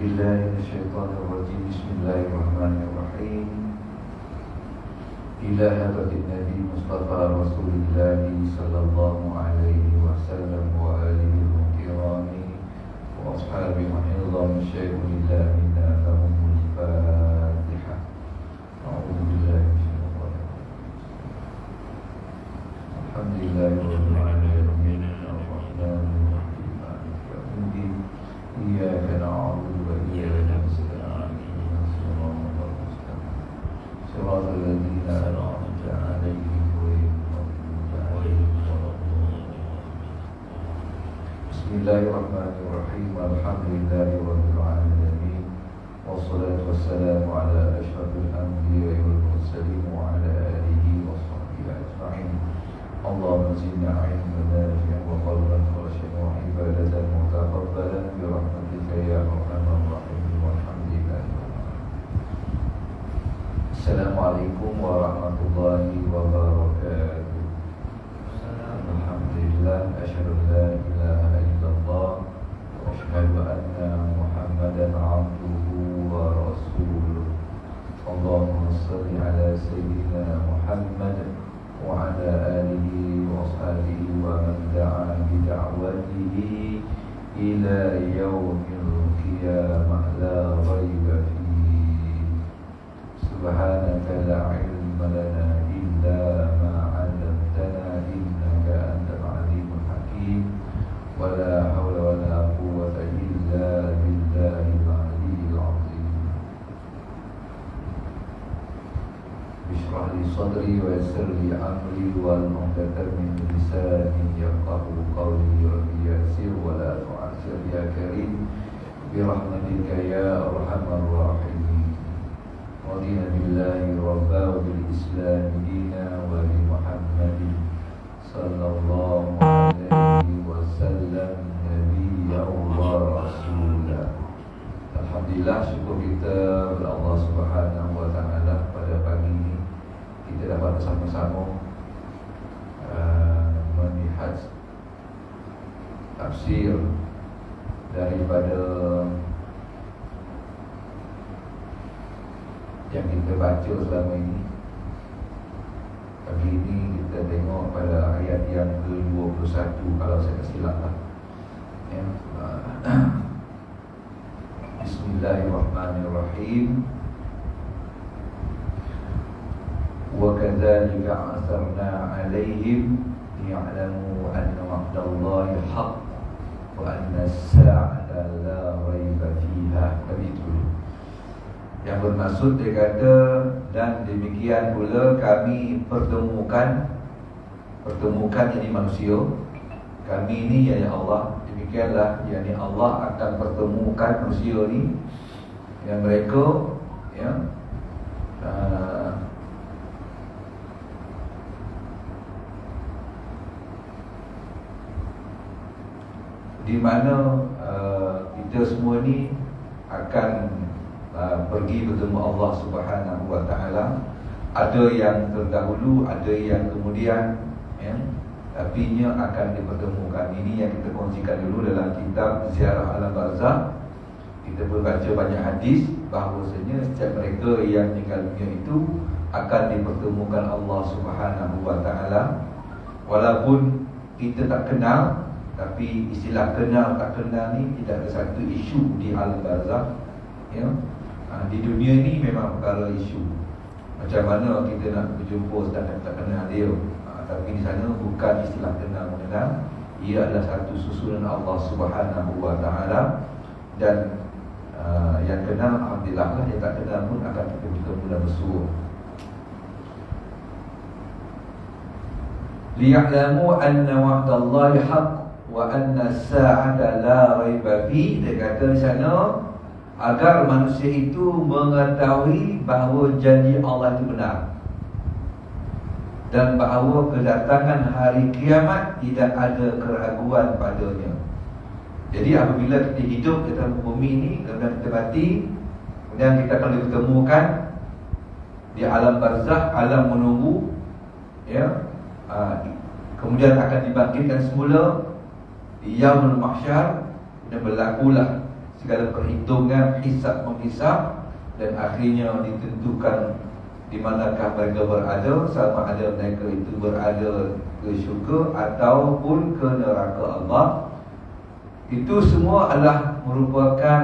بالله من الشيطان الرجيم. بسم الله الرحمن الرحيم. إلى حضرة النبي مصطفى رسول الله صلى الله عليه وسلم وآله الكرام وأصحابه وحفظهم شيء لله منا لهم الفاتحة. أعوذ بالله من الشيطان الرجيم. الحمد لله رب العالمين الرحمن الرحيم مالك يوم الدين إياك نعبد وإياك نستعين اهدنا الصراط المستقيم صراط الذين أنعمت عليهم غير المغضوب عليهم ولا الضالين. بسم الله الرحمن الرحيم. الحمد لله رب العالمين والصلاة والسلام على أشرف الأنبياء والمرسلين وعلى آله وصحبه أجمعين. اللهم زدنا علما نافعا وقلبا خاشعا وعبادة متقبلا برحمتك يا أرحم الراحمين والحمد لله رب العالمين. السلام عليكم ورحمة الله وبركاته. الحمد لله. أشهد أن لا إله إلا الله وأشهد أن محمدا عبده ورسوله. اللهم صل على سيدنا محمد وعلى آله وأصحابه ومن دعا بدعوته إلى يوم القيامة لا ريب فيه. سبحانك لا علم لنا إلا ما علمتنا إنك أنت العليم الحكيم ولا حول ولا قوة إلا بالله العلي العظيم. اشرح لي صدري ويسر لي أمري والعقدة من لساني يفقهوا قولي رب يسر ولا تعسر يا كريم برحمتك يا أرحم الراحمين. رضينا بالله ربا وبالإسلام دينا وبمحمد صلى الله عليه وسلم نبيا ورسولا. Alhamdulillah, syukur kita kepada Allah Subhanahu wa taala pada pagi ini kita dapat bersama-sama melihat tafsir daripada yang kita baca selama ini. Pagi ini kita tengok pada ayat yang ke-21 kalau saya tak silap lah. Ya. Bismillahirrahmanirrahim. Wa kadzalika a'tharna 'alaihim liya'lamu anna wa'dallahi haqq wa anna as-sa'ata la raiba fiha. Begitu. Yang bermaksud dia kata, dan demikian pula kami pertemukan ini manusia. Kami ini yakni Allah. Demikianlah yakni Allah akan pertemukan manusia ni yang mereka di mana kita semua ni akan pergi bertemu Allah Subhanahu wa taala. Ada yang terdahulu, ada yang kemudian, tapi nya akan dipertemukan. Ini yang kita kongsikan dulu dalam kitab Ziarah Alam Barzakh. Kita pun baca banyak hadis bahawasanya setiap mereka yang tinggal dunia itu akan dipertemukan Allah Subhanahu wa taala. Walaupun kita tak kenal, tapi istilah kenal tak kenal ni tidak ada satu isu di Alam Barzakh. Di dunia ni memang perkara isu. Macam mana kita nak berjumpa sedangkan tak kenal dia. Tapi di sana bukan istilah kenal mengenal. Ia adalah satu susunan Allah Subhanahu wa taala. Dan yang kenal alhamdulillah lah, yang tak kenal pun akan kita bertemu dan bersua. Liya'lamu anna wa'dallahi haqq wa anna as-sa'ata la raiba fi. Dia kata di sana agar manusia itu mengetahui bahawa janji Allah itu benar dan bahawa kedatangan hari kiamat tidak ada keraguan padanya. Jadi apabila kita hidup di dalam bumi ini, kemudian kita mati, kemudian kita akan ditemukan di alam barzakh, alam menunggu, kemudian akan dibangkitkan semula di yaumul mahsyar, dan berlakulah segala perhitungan, hisab menghisab, dan akhirnya ditentukan di manakah mereka berada, sama ada mereka itu berada ke syurga ataupun ke neraka Allah. Itu semua adalah merupakan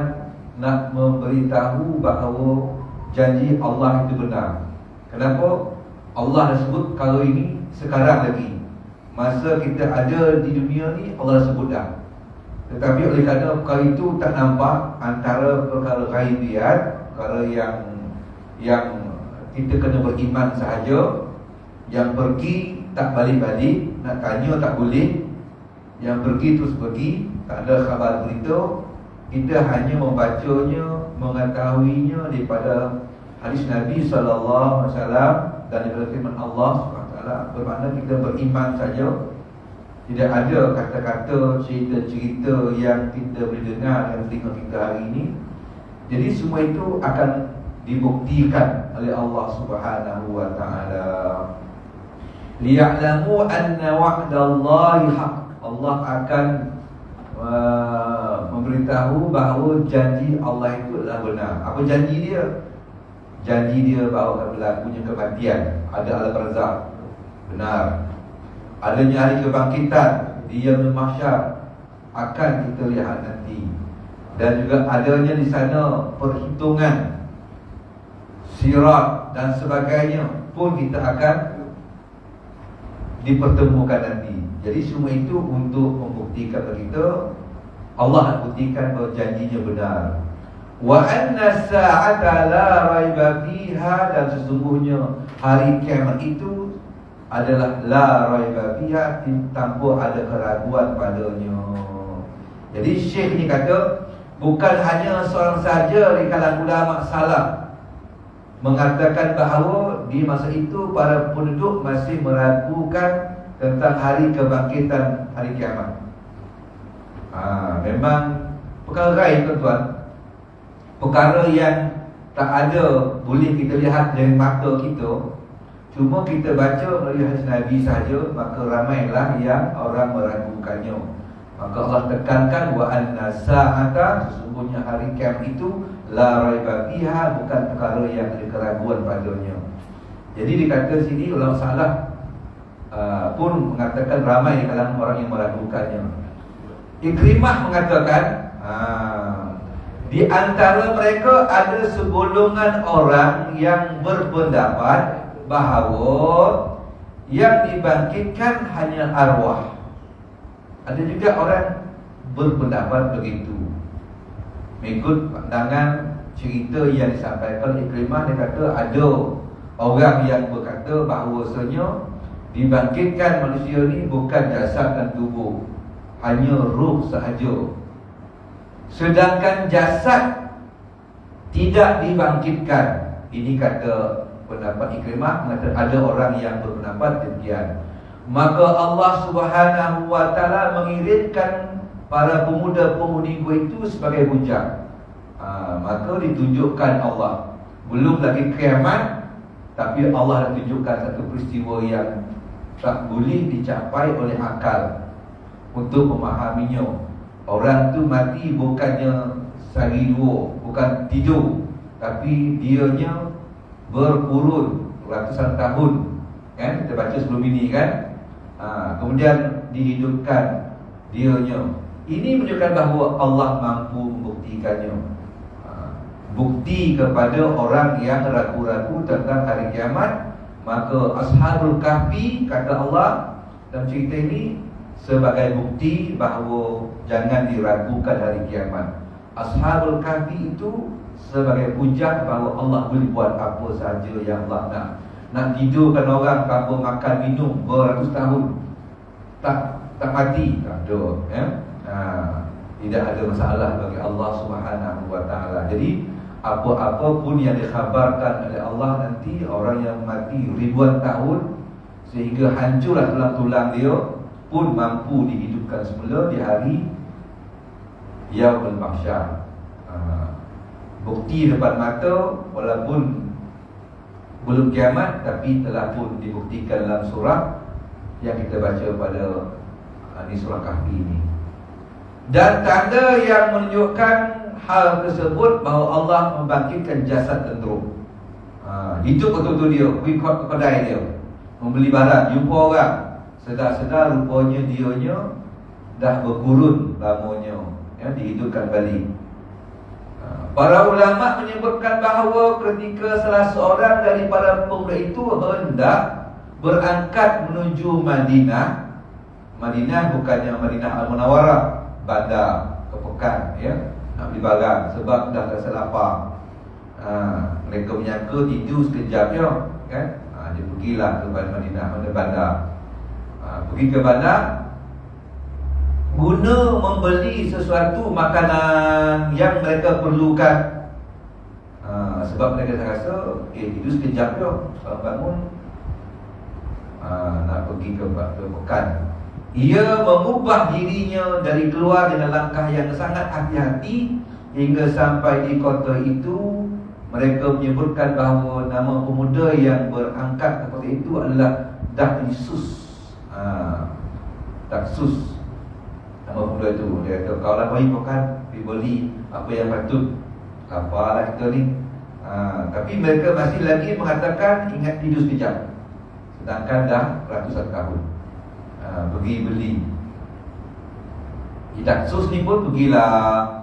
nak memberitahu bahawa janji Allah itu benar. Kenapa? Allah dah sebut kalau ini sekarang lagi. Masa kita ada di dunia ni Allah dah sebut dah. Tetapi oleh kerana perkara itu tak nampak, antara perkara ghaibiyat, perkara yang kita kena beriman sahaja, yang pergi tak balik-balik, nak tanya tak boleh, yang pergi terus pergi, tak ada khabar berita. Kita hanya membacanya, mengetahuinya daripada hadis Nabi SAW dan daripada firman Allah SWT. Bermakna kita beriman saja. Tidak ada kata-kata, cerita-cerita yang kita boleh dengar dengan telinga kita hari ini. Jadi semua itu akan dibuktikan oleh Allah Subhanahu wa taala. Liya'lamu anna wa'dallahi haq. Allah akan memberitahu bahawa janji Allah itu adalah benar. Apa janji dia? Janji dia bahawa akan berlakunya kematian, ada alam barzakh, benar. Adanya hari kebangkitan di yaumul mahsyar, akan kita lihat nanti. Dan juga adanya di sana perhitungan sirat dan sebagainya pun kita akan dipertemukan nanti. Jadi semua itu untuk membuktikan kepada kita, Allah nak buktikan bahawa janjinya benar. Wa anna sa'ata la raiba fiha, dan sesungguhnya hari kiamat itu adalah la raiba fiha, tanpa ada keraguan padanya. Jadi Syekh ni kata, bukan hanya seorang saja di kalangan ulama salaf mengatakan bahawa di masa itu para penduduk masih meragukan tentang hari kebangkitan, hari kiamat. Memang perkara gaib, tuan-tuan. Perkara yang tak ada boleh kita lihat dengan mata kita, cuma kita baca melalui hadis Nabi saja, maka ramailah yang orang meragukannya. Maka Allah tekankan wa anna sa'ata, sesungguhnya hari kiamat itu la raiba fiha, bukan perkara yang ada keraguan padanya. Jadi dikata sini ulama salaf pun mengatakan ramai di kalangan orang yang meragukannya. Ikrimah mengatakan di antara mereka ada segolongan orang yang berpendapat bahawa yang dibangkitkan hanya arwah. Ada juga orang berpendapat begitu. Mengikut pandangan cerita yang disampaikan Ikrimah, dia kata ada orang yang berkata bahawasanya dibangkitkan manusia ni bukan jasad dan tubuh, hanya ruh sahaja. Sedangkan jasad tidak dibangkitkan. Ini kata pendapat Ikrimah, mengatakan ada orang yang berpendapat demikian. Maka Allah Subhanahu wa taala mengirimkan para pemuda-pemudi itu sebagai hujah. Maka ditunjukkan Allah, belum lagi kiamat, tapi Allah dah tunjukkan satu peristiwa yang tak boleh dicapai oleh akal untuk memahaminya. Orang tu mati bukannya sehari dua, bukan tidur, tapi dianya berkurun ratusan tahun. Kan kita baca sebelum ini kan. Kemudian dihidupkan dianya. Ini menunjukkan bahawa Allah mampu membuktikannya. Bukti kepada orang yang ragu-ragu tentang hari kiamat. Maka Ashabul Kahfi, kata Allah dalam cerita ini, sebagai bukti bahawa jangan diragukan hari kiamat. Ashabul Kahfi itu sebagai hujah bahawa Allah boleh buat apa sahaja yang Allah nak. Nak tidurkan orang tanpa makan minum beratus tahun, tak mati, tak ada, ya? Tidak ada masalah bagi Allah Subhanahu wa taala. Jadi apa-apa pun yang dikhabarkan oleh Allah nanti, orang yang mati ribuan tahun sehingga hancurlah tulang-tulang dia pun mampu dihidupkan semula di hari Yaumul Mahsyar. Bukti depan mata, walaupun belum kiamat, tapi telah pun dibuktikan dalam surah yang kita baca pada surah Kahfi ini. Dan tanda yang menunjukkan hal tersebut bahawa Allah membangkitkan jasad tenterum. Hidup betul-betul dia, pergi ke kedai dia, membeli barang, jumpa orang, sedar-sedar rupanya dianya dah berkurun lamanya, ya, dihidupkan balik. Para ulama menyebutkan bahawa ketika salah seorang daripada pemuda itu hendak berangkat menuju Madinah. Madinah bukannya Madinah Al-Munawwarah, bandar kepekan, ya, nak beli barang sebab dah rasa lapar. Mereka menyangka tidur sekejap je, kan? Dia pergilah ke Madinah, mana bandar. Pergi ke bandar guna membeli sesuatu makanan yang mereka perlukan. Sebab mereka rasa tidur sekejap je, kalau bangun nak pergi ke pekan. Ia mengubah dirinya dari keluar dengan langkah yang sangat hati-hati hingga sampai di kota itu. Mereka menyebutkan bahawa nama pemuda yang berangkat ke kota itu adalah Daksus. Daksus nama pemuda itu. Dia kata, kau lah baik bukan, pergi beli apa yang patut. Apalah kita ni. Tapi mereka masih lagi mengatakan ingat tidur sekejap, sedangkan dah ratusan tahun. Pergi beli. Daksus ni pun pergilah.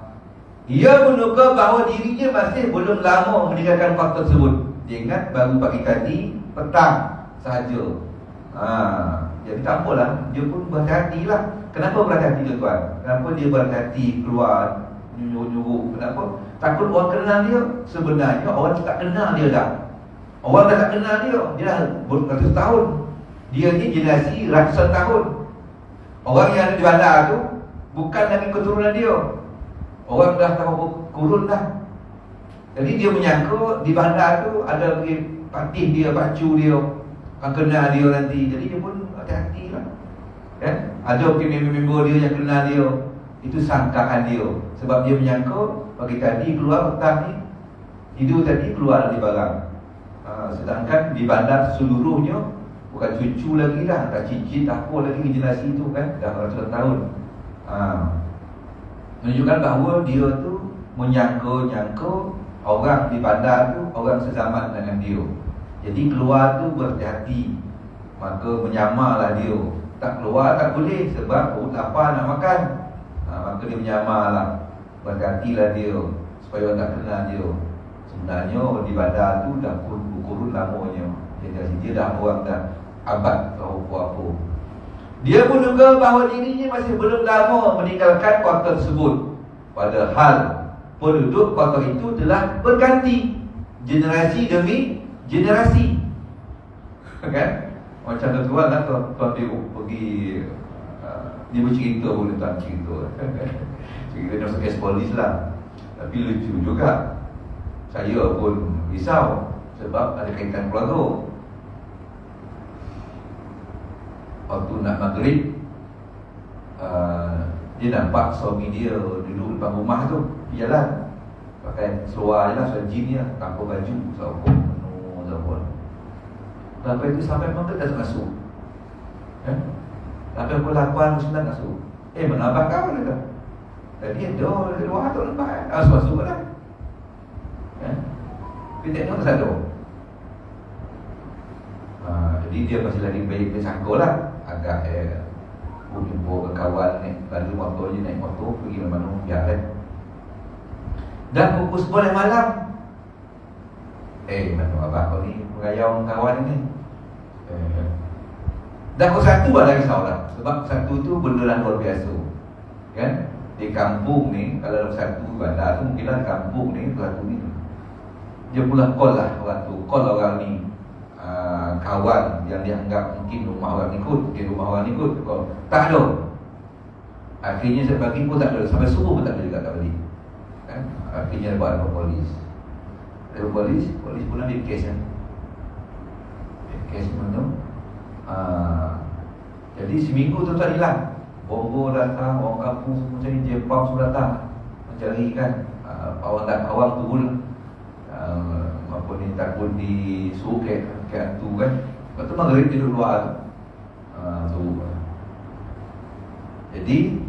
Ia menduga bahawa dirinya masih belum lama meninggalkan kota tersebut. Dia ingat baru pagi tadi, petang sahaja. Jadi tak apalah, dia pun berhati-hatilah. Kenapa berhati-hati tuan? Kenapa dia berhati-hati keluar nyuruh-nyuruh? Kenapa? Takut orang kenal dia. Sebenarnya orang tak kenal dia dah. Orang dah tak kenal dia. Dia dah beratus tahun. Dia ni generasi ratusan tahun. Orang yang ada di bandar tu bukan lagi keturunan dia. Orang dah tahu kurun dah. Jadi dia menyangka di bandar tu ada patih dia, pacu dia, akan kenal dia nanti. Jadi dia pun hati-hati lah, kan? Ada mungkin member dia yang kenal dia. Itu sangkaan dia. Sebab dia menyangka pagi tadi keluar, petang ni tidur tadi keluar dari barang. Sedangkan di bandar seluruhnya bukan cucu lagi dah, tak cicit apa lagi generasi tu, kan? Dah ratusan tahun. Menunjukkan bahawa dia tu menyangka-nyangka orang di bandar tu orang sezaman dengan dia. Jadi keluar tu berhati-hati, maka menyamalah dia. Tak keluar tak boleh sebab perut lapar nak makan. Maka dia menyamalah, berhati-hatilah dia supaya orang tak kenal dia. Sebenarnya di bandar tu dah kurun lamanya. Jadi dia dah orang dah abad atau apa-apa. Dia pun juga bahawa dirinya masih belum lama meninggalkan kota tersebut. Padahal penduduk kota itu telah berganti generasi demi generasi. Kan? Macam tuan lah, tuan pergi dia bercerita boleh tuan cerita. Cerita dia masuk kes polis lah. Tapi lucu juga. Saya pun risau sebab ada kaitan keluarga. Waktu nak maghrib, dia nampak suami dia duduk depan rumah tu, jalan pakai seluar je lah, seluar jean dia, tanpa baju, sokong penuh zabon. Sampai itu sampai maghrib dah masuk, sampai pukul 8, 9 masuk. Mana abang kau dia? Tadi ada luar tu nampak, masuk lah. Tapi tengok tak ada. Jadi dia masih lagi baik bersangka lah. Agak jumpa kawan ni, lalu motor je, naik motor pergi ke mana, biar dan pukul 10 malam. Mana abang kau ni mengayau kawan ni. Dah pukul 1 dah risau lah. Sebab 1 tu benda luar biasa, kan? Di kampung ni, kalau 1 bandar tu mungkinlah di kampung ni, 1 ni dia pula call lah orang tu, call orang ni. Kawan yang dianggap mungkin rumah orang ikut, rumah orang ikut, tak ada. Akhirnya saya pagi pun tak ada, sampai subuh pun tak ada juga, tak balik, kan? Akhirnya dia buat polis. Polis pun ambil kes, kan? Kes mana? Jadi seminggu tu tak hilang. Bongo datang, orang kampung semua cari, Jepang semua datang mencari, kan? Awang turun. Apa ni, takut disuruh ke hantu, kan? Lepas tu maghrib tidur luar tu. Jadi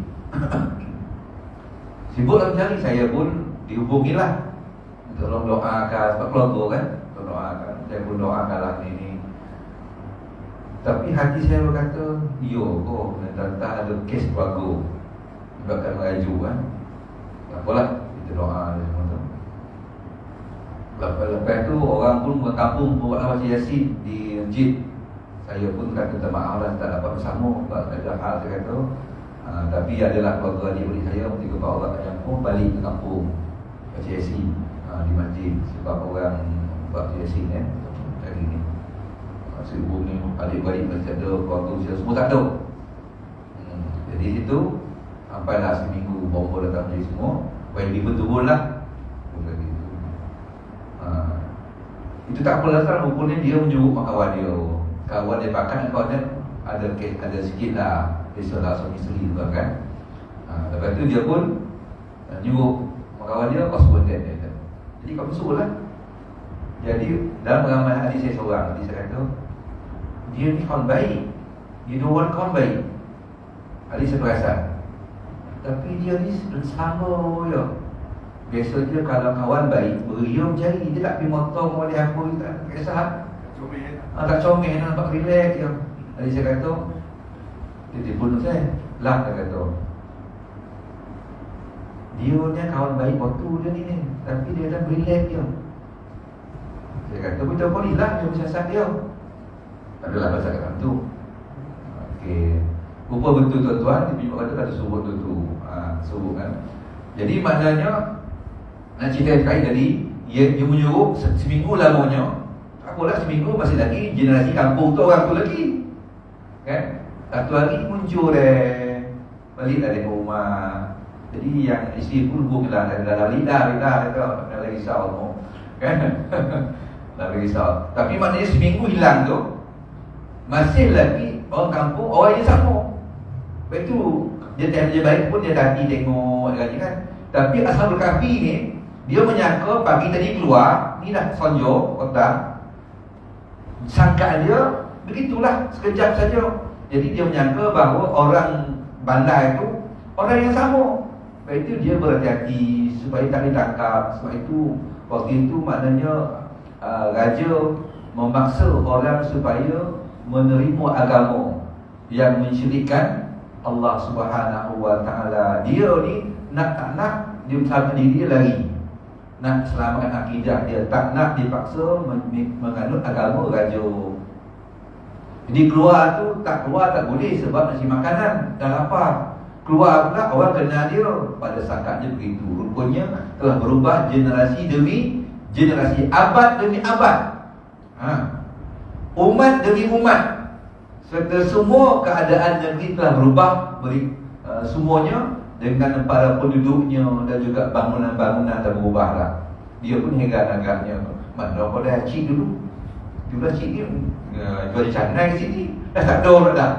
sibuklah mencari. Saya pun dihubungilah, tolong doakan, sebab keluarga kan, tolong doakan, saya pun doakanlah ini. Tapi hati saya berkata, yo kok tak ada kes keluarga, bahkan merajuk kan. Tak apalah, kita doa semua tu. Lepas tu orang pun berkampung buat baca Yasin di masjid. Saya pun kata minta maaf lah tak dapat bersama sebab ada hal saya kata. Tapi adalah keluarga adik-adik saya ketika Pak Allah yang pun balik ke kampung baca Yasin di masjid sebab orang baca Yasin hari ni. Sibuk ni adik-adik masih ada, keluarga saya semua tak ada. Jadi situ sampailah seminggu bawa datang masjid semua. YB pun turun lah. Itu tak apa lah, rupanya dia menjuruk kawan dia. Kawan dia pakai kawan dia ada sikit lah kisah suami isteri tu kan. Lepas tu dia pun nyuruh kawan dia kau sebut dia. Jadi kau suruh lah. Jadi dalam pengalaman adik saya seorang, adik saya kata dia ni kawan baik, dia dua orang kawan baik. Adik saya perasan. Tapi dia ni sama je. Biasa dia kalau kawan baik, beria mencari. Dia tak pergi motong oleh apa, tak kisah. Tak comel, nampak relax je. Jadi saya kata, dia bunuh saya. Lah, dia kata, dia ni kawan baik waktu dia ni. Tapi dia dah relax je. Saya kata, betul pun ni lah, dia bersiasat dia. Tak adalah pasal kat tu. Okey. Rupa betul tuan-tuan, dia punya kata ada suruh tu. Suruh kan. Jadi maknanya nak cerita sekali tadi, dia menyuruh seminggu lamanya. Tak apalah seminggu masih lagi generasi kampung tu orang tu lagi. Kan? Satu hari muncul baliklah dari rumah. Jadi yang isteri pun hubunglah dah lidah kata dah risau tu. Kan? Dah risau. Tapi maknanya seminggu hilang tu masih lagi orang kampung orang yang sama. Lepas tu dia baik pun dia hati tengok kan. Tapi Ashabul Kahfi ni dia menyangka pagi tadi keluar, ni dah sonjo kota. Sangkaan dia begitulah sekejap saja. Jadi dia menyangka bahawa orang bandar itu orang yang sama. Sebab itu dia berhati-hati supaya tak ditangkap. Sebab itu waktu itu maknanya raja memaksa orang supaya menerima agama yang mensyirikkan Allah Subhanahu Wa Taala. Dia ni nak tak nak dia bersama diri dia lari. Nak selamatkan akidah dia, tak nak dipaksa menganut agama raja. Jadi keluar tu tak boleh sebab nak cari makanan dah lapar. Keluar pula orang kenal dia, pada sangkanya begitu. Rupanya telah berubah generasi demi generasi, abad demi abad. Umat demi umat. Serta semua keadaan negeri telah berubah, semuanya dengan para penduduknya dan juga bangunan-bangunan dah berubah lah. Dia pun heran agaknya. Mana kau dah cik dulu? Dia cik ni jual canai ke sini. Dah tak ada orang dah.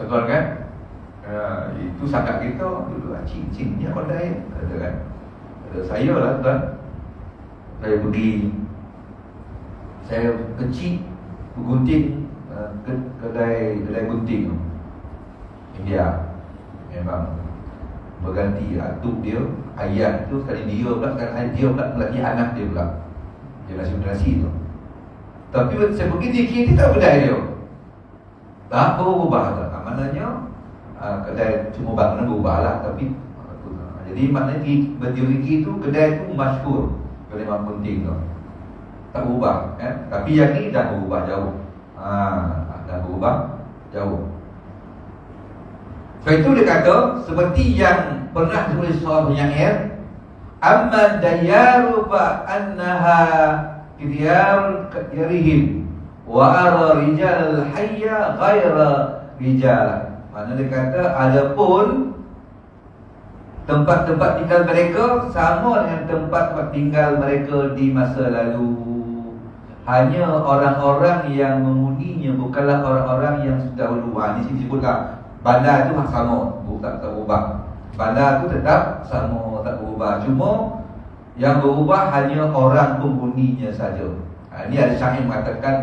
Tuan kan? Itu sangat kita dulu cik ni kau dah ada kan? Saya lah tuan. Saya pergi, saya kecil bergunting kedai gunting India. Memang berganti atuk dia, ayat tu sekali dia pula, sekali dia pula lagi anak dia pula. Generasi tu. Tapi saya pergi dia kira tak berdaya dia. Tak berubah tak. Maknanya kedai cuma bangunan berubah lah. Tapi jadi maknanya berdiri tu kedai tu masyhur. Kedai Mak Penting tu tak berubah kan? Tapi yang ni dah berubah jauh. Dah berubah jauh. Sebab itu dia kata seperti yang pernah ditulis seorang penyair, amma dayaru fa annaha kiryar yarihim wa ara rijal hayya ghaira rijal. Mana dia kata adapun tempat-tempat tinggal mereka sama dengan tempat-tempat tinggal mereka di masa lalu. Hanya orang-orang yang menghuninya bukanlah orang-orang yang dahulu. Ini disebutlah bandar itu sama, tak berubah. Bandar itu tetap sama, tak berubah. Cuma yang berubah hanya orang penghuninya saja. Ini ada syair mengatakan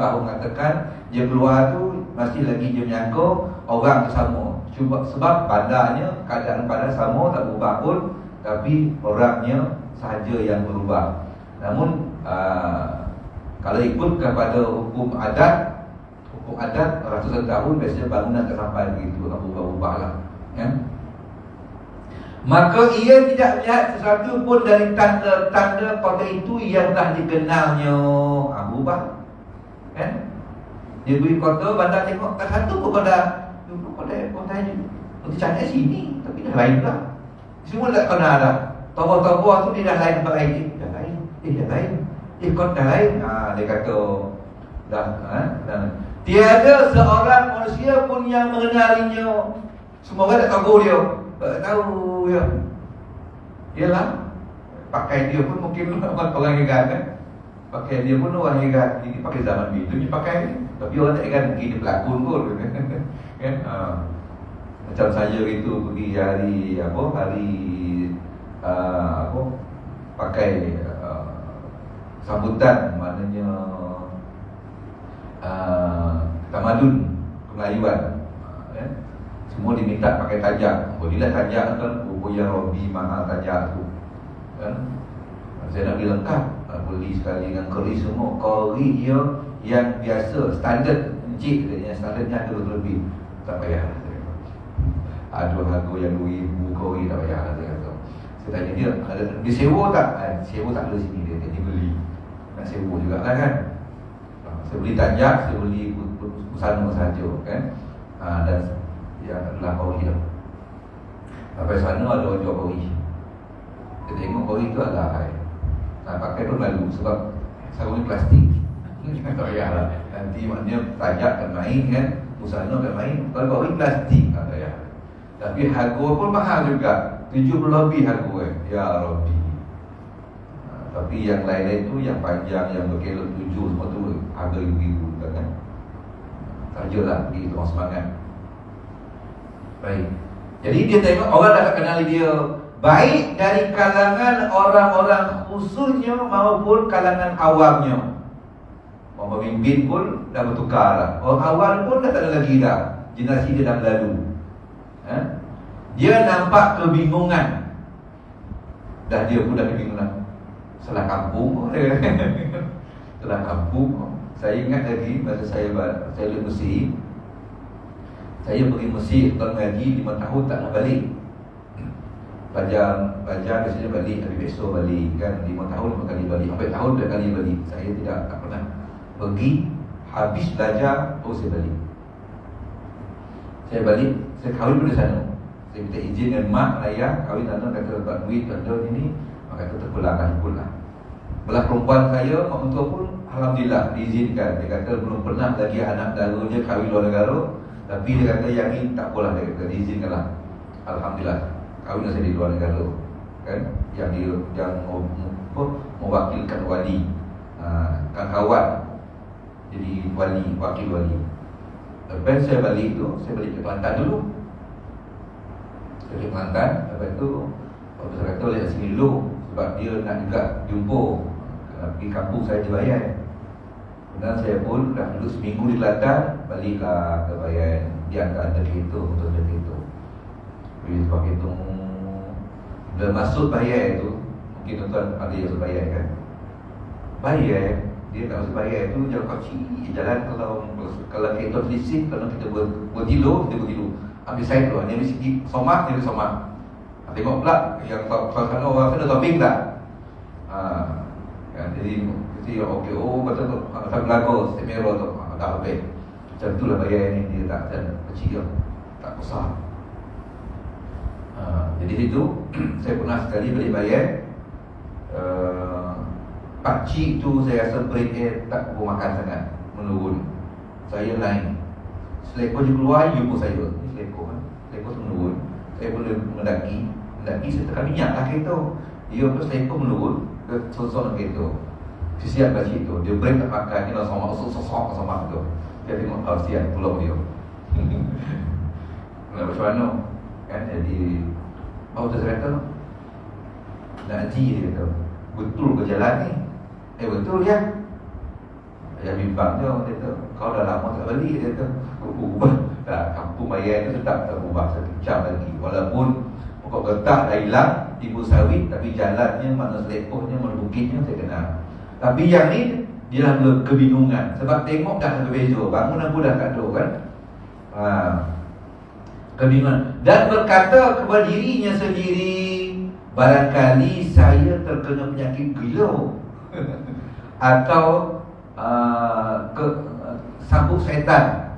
dia keluar tu masih lagi dia menyangka orang itu sama. Sebab bandarnya keadaan bandar sama, tak berubah pun. tapi orangnya sahaja yang berubah. Namun kalau ikut kepada hukum adat ratusan tahun biasanya bangunan tak sampai begitu, akan berubah-ubah lah, ya? Maka ia tidak melihat sesuatu pun dari tanda-tanda kota itu yang telah dikenalnya. Berubah, kan? Dia beri kota, bandar tengok tak satu pun kota ini. Nanti cantik sini, tapi dah lain pula. Semua tak kenal dah. Tokoh-tokoh tu dia dah lain tempat lain. Dah lain. Kota lain. Dia kata dah. Tiada seorang manusia pun yang mengenalinya. Semua orang tak tahu dia. Tak tahu ya. Yalah, pakai dia pun mungkin orang heran kan. Pakai dia pun orang heran. Ini pakai zaman itu ni pakai. Tapi orang tak heran, mungkin dia pelakon pun kan. Macam saya itu pergi hari pakai sambutan, maknanya tamadun Kemelayuan, ya. Semua diminta pakai tajak. Bodilah tajak kan, ya Rabbi mahal tajak tu, kan. Saya nak beli lengkap, beli sekali dengan keris semua. Keris dia yang biasa, standard encik, yang standardnya ada lebih. Tak payah. Ada harga yang 2,000 keris, tak payah. Saya tanya dia, dia sewa tak? Sewa tak ada sini, dia beli. Nak sewa juga lah kan. Saya beli tajak, saya beli busana sahaja, kan. Dan yang adalah kori lah. Sampai sana ada orang jual kori. Saya tengok kori tu adalah air. Pakai pun malu sebab sarung ni plastik. Tak payahlah. Nanti maknanya tajak kan main kan, busana kan main. Kalau kori plastik, tak payah. Tapi harga pun mahal juga, 70 lebih harga kan. Ya Rabbi. Tapi yang lain-lain tu, yang panjang, yang berkelok 7 semua tu harga ribu-ribu kan. Sajalah pergi orang semangat. Baik. Jadi dia tengok orang dah kenal dia, baik dari kalangan orang-orang khususnya maupun kalangan awamnya. Orang pemimpin pun dah bertukar lah. Orang awam pun dah tak ada lagi dah. Generasi dia dah berlalu. Dia nampak kebingungan. Dia pun dah kebingungan. Setelah kampung Setelah kampung, saya ingat lagi masa saya di Mesir. Saya pergi Mesir tahun ngaji 5 tahun tak nak balik. Belajar biasanya balik, habis besok balik kan. 5 tahun 5 kali balik, sampai tahun 2 kali balik. Saya tak pernah pergi, habis belajar, saya balik. Saya kahwin pun di sana. Saya minta izin dengan mak, ayah, kahwin sana, kata dapat duit, kata ini. Maka kata terpulangkan pun lah. Belah perempuan saya, mak mentua pun alhamdulillah diizinkan. Dia kata belum pernah lagi anak darunya kahwin luar negara, tapi dia kata yang ini tak apalah, dia kata diizinkanlah. Alhamdulillah kahwin saya di luar negara, kan. Yang mewakilkan wali, kawan jadi wakil wali. Lepas saya balik tu, saya balik ke Kelantan dulu. Saya balik ke Kelantan, lepas tu Pak kata lihat sini dulu, sebab dia nak juga jumpa. Pergi kampung saya di Bayan. Kemudian saya pun dah duduk seminggu di Kelantan, baliklah ke Bayan. Dia ada kereta, untuk ada kereta. Pergi sebuah kereta. Bila masuk Bayan tu, mungkin tuan-tuan ada yang masuk Bayan kan. Bayan, dia tak masuk Bayan tu jalan kecil. Jalan kalau kereta selisih, kalau kita berkilo, kita berkilo. Ambil saya tu, dia ambil sikit somak, dia ambil somak. Tengok pula yang sana orang sana topik tak? Jadi okey, betul tu. Pasal belakang setiap merah tu tak lebih. Macam itulah bayar ni, dia tak kecil, tak besar. Jadi itu saya pernah sekali beli bayar. Pakcik tu saya rasa brain tak perlu makan sangat, menurun. Saya lain. Selekor je keluar, jumpa saya. Ni selekor tu menurun. Saya boleh mendaki saya tekan minyak lah kereta. Dia pun selekor menurun ke sosok kereta. Siap kat situ. Dia brake tak pakai, dia langsung sosok tu. Dia tengok siap pulau dia. Macam mana? Kan jadi auto saya kata nak haji, dia kata betul ke jalan ni? Betul ya. Yang bimbang dia kata kau dah lama tak balik, dia kata ubah. Kampung Bayan tu tetap tak ubah, sekejap lagi. Walaupun Pokok getah dah hilang, timbul sawit, tapi jalannya, mana selepohnya, mana bukitnya saya kenal. Tapi yang ni dia dah kebingungan sebab tengok dah berbeza, bangun aku dah tak ada kan. Kebingungan dan berkata kepada dirinya sendiri, barangkali saya terkena penyakit gila atau sambut syaitan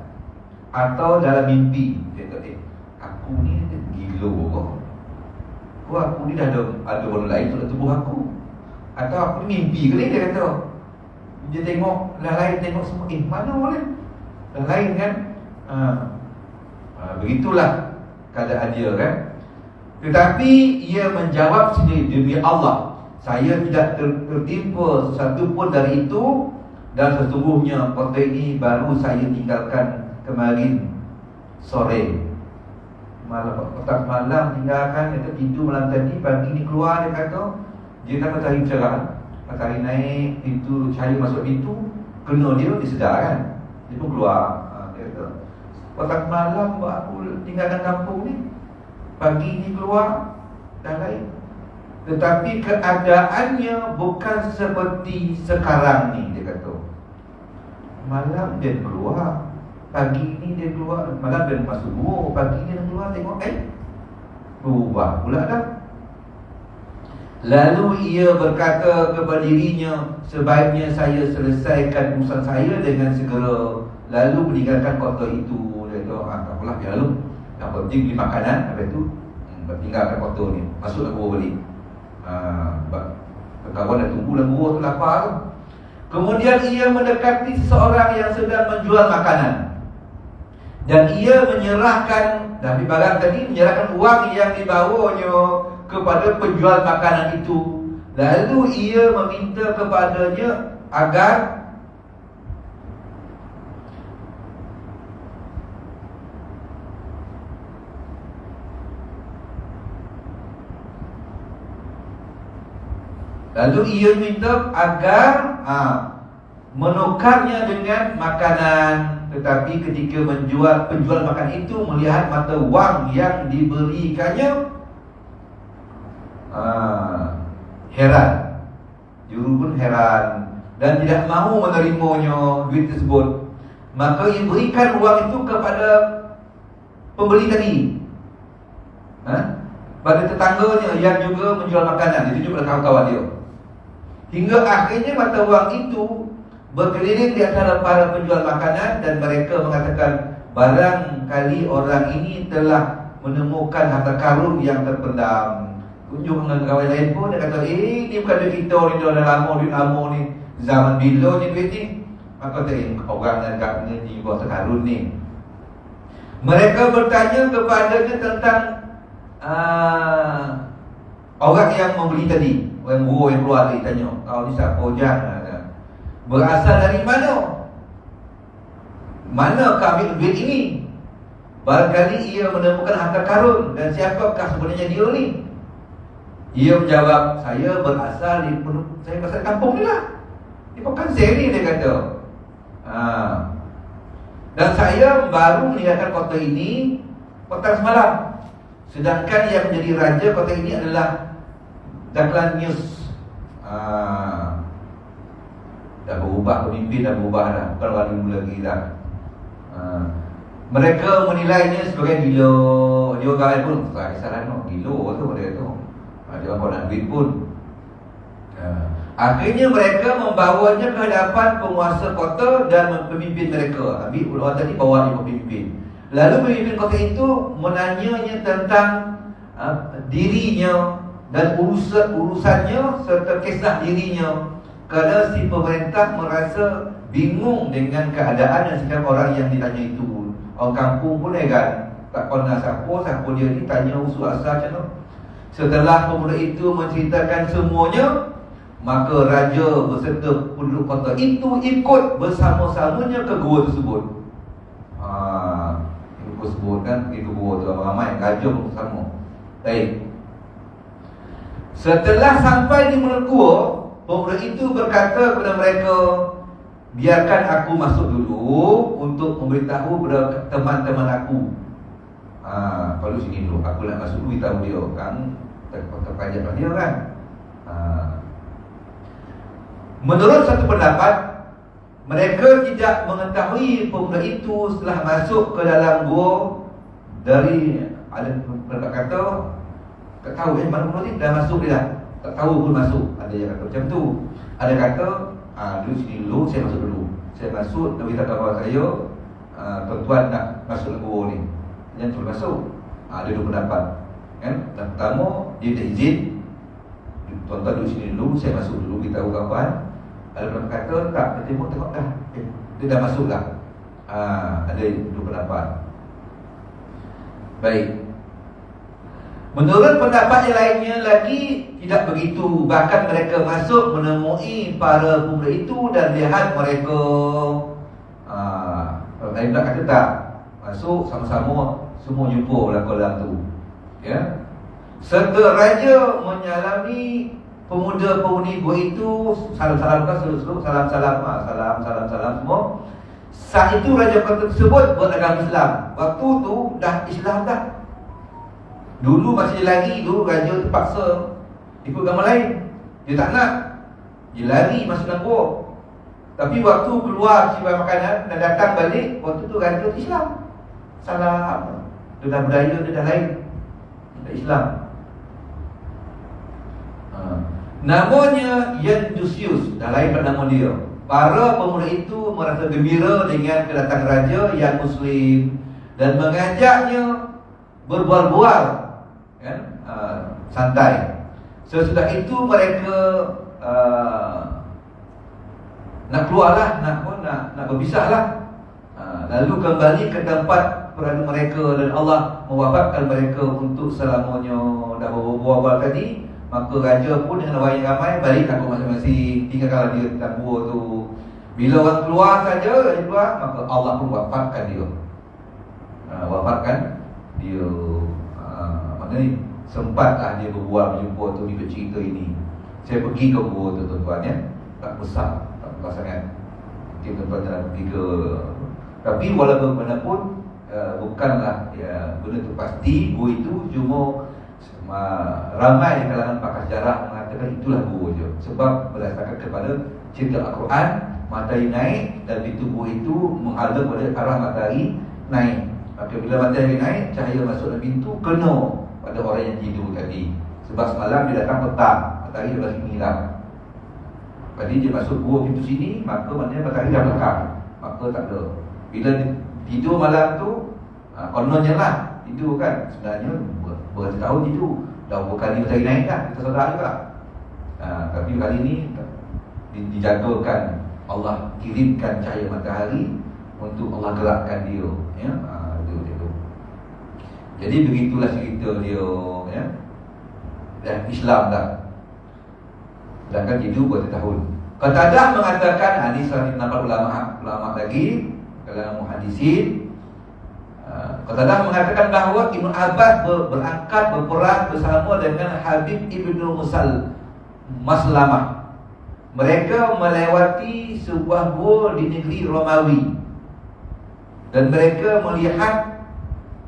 atau dalam mimpi. Dia kata, aku ni gila kok. Aku ni dah ada orang lain dalam tubuh aku, atau aku ni mimpi ke ni, dia kata. Dia tengok, dah lain tengok semua, mana orang dah lain kan. Begitulah keadaan dia kan. Tetapi ia menjawab sendiri, demi Allah, saya tidak tertimpa satu pun dari itu, dan sesungguhnya kota ini baru saya tinggalkan kemarin sore. Petang malam tinggalkan, dia tidur malam tadi, pagi ni keluar, dia kata dia nak matahari cerah, matahari naik, pintu cahaya masuk pintu, kena dia sedar kan, dia pun keluar. Dia kata petang malam buat aku tinggalkan kampung ni, pagi ni keluar, dah lain. Tetapi keadaannya bukan seperti sekarang ni, dia kata. Malam dia keluar, pagi ni dia keluar, malam dia masuk gua, pagi ni dia keluar, tengok berubah pula dah. Lalu ia berkata kepada dirinya, sebaiknya saya selesaikan urusan saya dengan segera, lalu meninggalkan kota itu. Dia kata, tak apalah, biar lalu, yang penting beli makanan, habis tu tinggalkan kota ni, masuklah gua balik. Kawan dah tunggu dalam gua tu, lapar tu. Kemudian ia mendekati seseorang yang sedang menjual makanan, dan ia menyerahkan dari barang tadi, menyerahkan uang yang dibawanya kepada penjual makanan itu. Lalu ia meminta kepadanya agar menukarnya dengan makanan. Tetapi ketika penjual makan itu melihat mata wang yang diberikannya, heran. Juru pun heran dan tidak mahu menerimanya duit tersebut. Maka ia berikan wang itu kepada pembeli tadi, pada tetangganya yang juga menjual makanan. Dia tunjuk pada kawan-kawan dia. Hingga akhirnya mata wang itu berkeliling di antara para penjual makanan, dan mereka mengatakan, barangkali orang ini telah menemukan harta karun yang terpendam. Kunjung dengan kawan lain pun, dia kata, ni bukan duit kita ni, dah lama, duit lama ni, zaman bila ni duit ni. Maka kata, orang nak ni buat karun ni. Mereka bertanya kepadanya tentang orang yang membeli tadi, orang guru yang keluar tadi, tanya, kau ni siapa? Jangan, berasal dari mana? Mana kau ambil duit ini? Barangkali ia menemukan harta karun, dan siapakah sebenarnya dia ni? Ia menjawab, saya berasal dari kampung ni lah, di Pekan Seri, dia kata. Dan saya baru meninggalkan kota ini petang semalam. Sedangkan yang menjadi raja kota ini adalah Daklan News. Dah berubah pemimpin, dah berubah dah, bukan orang dulu lagi dah. Mereka menilainya sebagai gila. Dia orang pun tak kisah no, gila tu dia tu. Dia orang nak duit pun. Akhirnya mereka membawanya ke hadapan penguasa kota dan pemimpin mereka. Ambil orang tadi bawa dia pemimpin. Lalu pemimpin kota itu menanyanya tentang dirinya dan urusannya serta kisah dirinya. Kerana si pemerintah merasa bingung dengan keadaan yang sekarang orang yang ditanya itu. Orang kampung pun kan, tak kenal siapa dia ni, tanya usul asal macam tu. Setelah pemuda itu menceritakan semuanya, maka raja beserta penduduk kota itu ikut bersama-samanya ke gua tersebut. Gua sebut kan, itu gua tu ramai, raja pun bersama. Baik. Setelah sampai di mulut gua, pemuda itu berkata kepada mereka, biarkan aku masuk dulu untuk memberitahu kepada teman-teman aku Kalau sini dulu, aku nak masuk dulu, tahu dia kan terpajak dia kan. Menurut satu pendapat, mereka tidak mengetahui pemuda itu setelah masuk ke dalam gua. Dari ada pendapat kata tak tahu mana pemuda ni dah masuk dia dah, tak tahu pun masuk. Ada yang kata macam tu. Ada kata dulu sini dulu, saya masuk dulu. Saya masuk, Nabi kata kawan saya, tuan-tuan nak masuk dalam gua ni, jangan terus masuk. Ada dua pendapat kan. Yang pertama, dia tak izin, tuan-tuan duduk sini dulu, saya masuk dulu, beritahu kawan. Ada pendapat kata tak, dia tengok dah, dia dah masuk dah. Ada dua pendapat. Baik. Menurut pendapat yang lainnya lagi, tidak begitu. Bahkan mereka masuk menemui para pemuda itu dan lihat mereka lain tak kata tak, masuk sama-sama, semua jumpa dalam kolam tu, ya. Serta raja menyalami pemuda-pemudi gua itu, salam-salam semua. Saat itu raja kota tersebut beragama Islam. Waktu tu dah Islam dah. Dulu masih lagi, dulu raja terpaksa ikut agama lain. Dia tak nak, dia lari masuk dalam gua. Tapi waktu keluar simpan makanan dan datang balik, waktu tu raja Islam. Salam. Dia dah budaya, dia dah lain, dah Islam. Namanya Yandusius, dah lain pada nama dia. Para pemuda itu merasa gembira dengan kedatangan raja yang Muslim dan mengajaknya berbual-bual, kan? Santai. Sesudah itu mereka nak keluarlah, nak berpisahlah. Lalu kembali ke tempat berada mereka dan Allah mewafatkan mereka untuk selamanya. Dah berbual-bual tadi, maka raja pun dengan orang yang ramai balik ke masing-masing, tinggalkan dia dalam gua tu. Bila orang keluar saja, raja keluar, maka Allah pun wafatkan dia. Wafatkan dia. Maknanya sempatlah dia berbual berjumpa tu, ikut cerita ini. Saya pergi ke gua tu tuan-tuan, ya. Tak besar, tak besar sangat. Mungkin tuan-tuan jangan pergi ke. Tapi walaupun bagaimanapun, bukanlah benda tu pasti. Gua itu cuma ramai kalangan pakar sejarah mengatakan itulah gua je. Sebab berdasarkan kepada cerita Al-Quran, matahari naik dan pintu gua itu menghadap pada arah matahari naik. Maka bila matahari naik, cahaya masuk dalam pintu kena pada orang yang tidur tadi. Sebab semalam dia datang petang, matahari dah bagi hilang. Tadi dia masuk gua pintu sini, maka maknanya matahari dah belakang, maka tak ada. Bila tidur malam tu, kononnya lah tidur kan, sebenarnya berapa tahun tidur, dah berapa kali matahari naik kan, kita sedar juga. Tapi kali ni dijagakan, Allah kirimkan cahaya matahari untuk Allah gerakkan dia, ya. Itu. Jadi begitulah cerita dia, ya. Dan Islam dah. Sedangkan hidup berapa tahun. Qatadah mengatakan, ini salah nampak ulama lagi, kalangan muhaddisin. Qatadah mengatakan bahawa Ibnu Abbas berangkat berperang bersama dengan Habib Ibnu Maslamah. Mereka melewati sebuah gua di negeri Romawi dan mereka melihat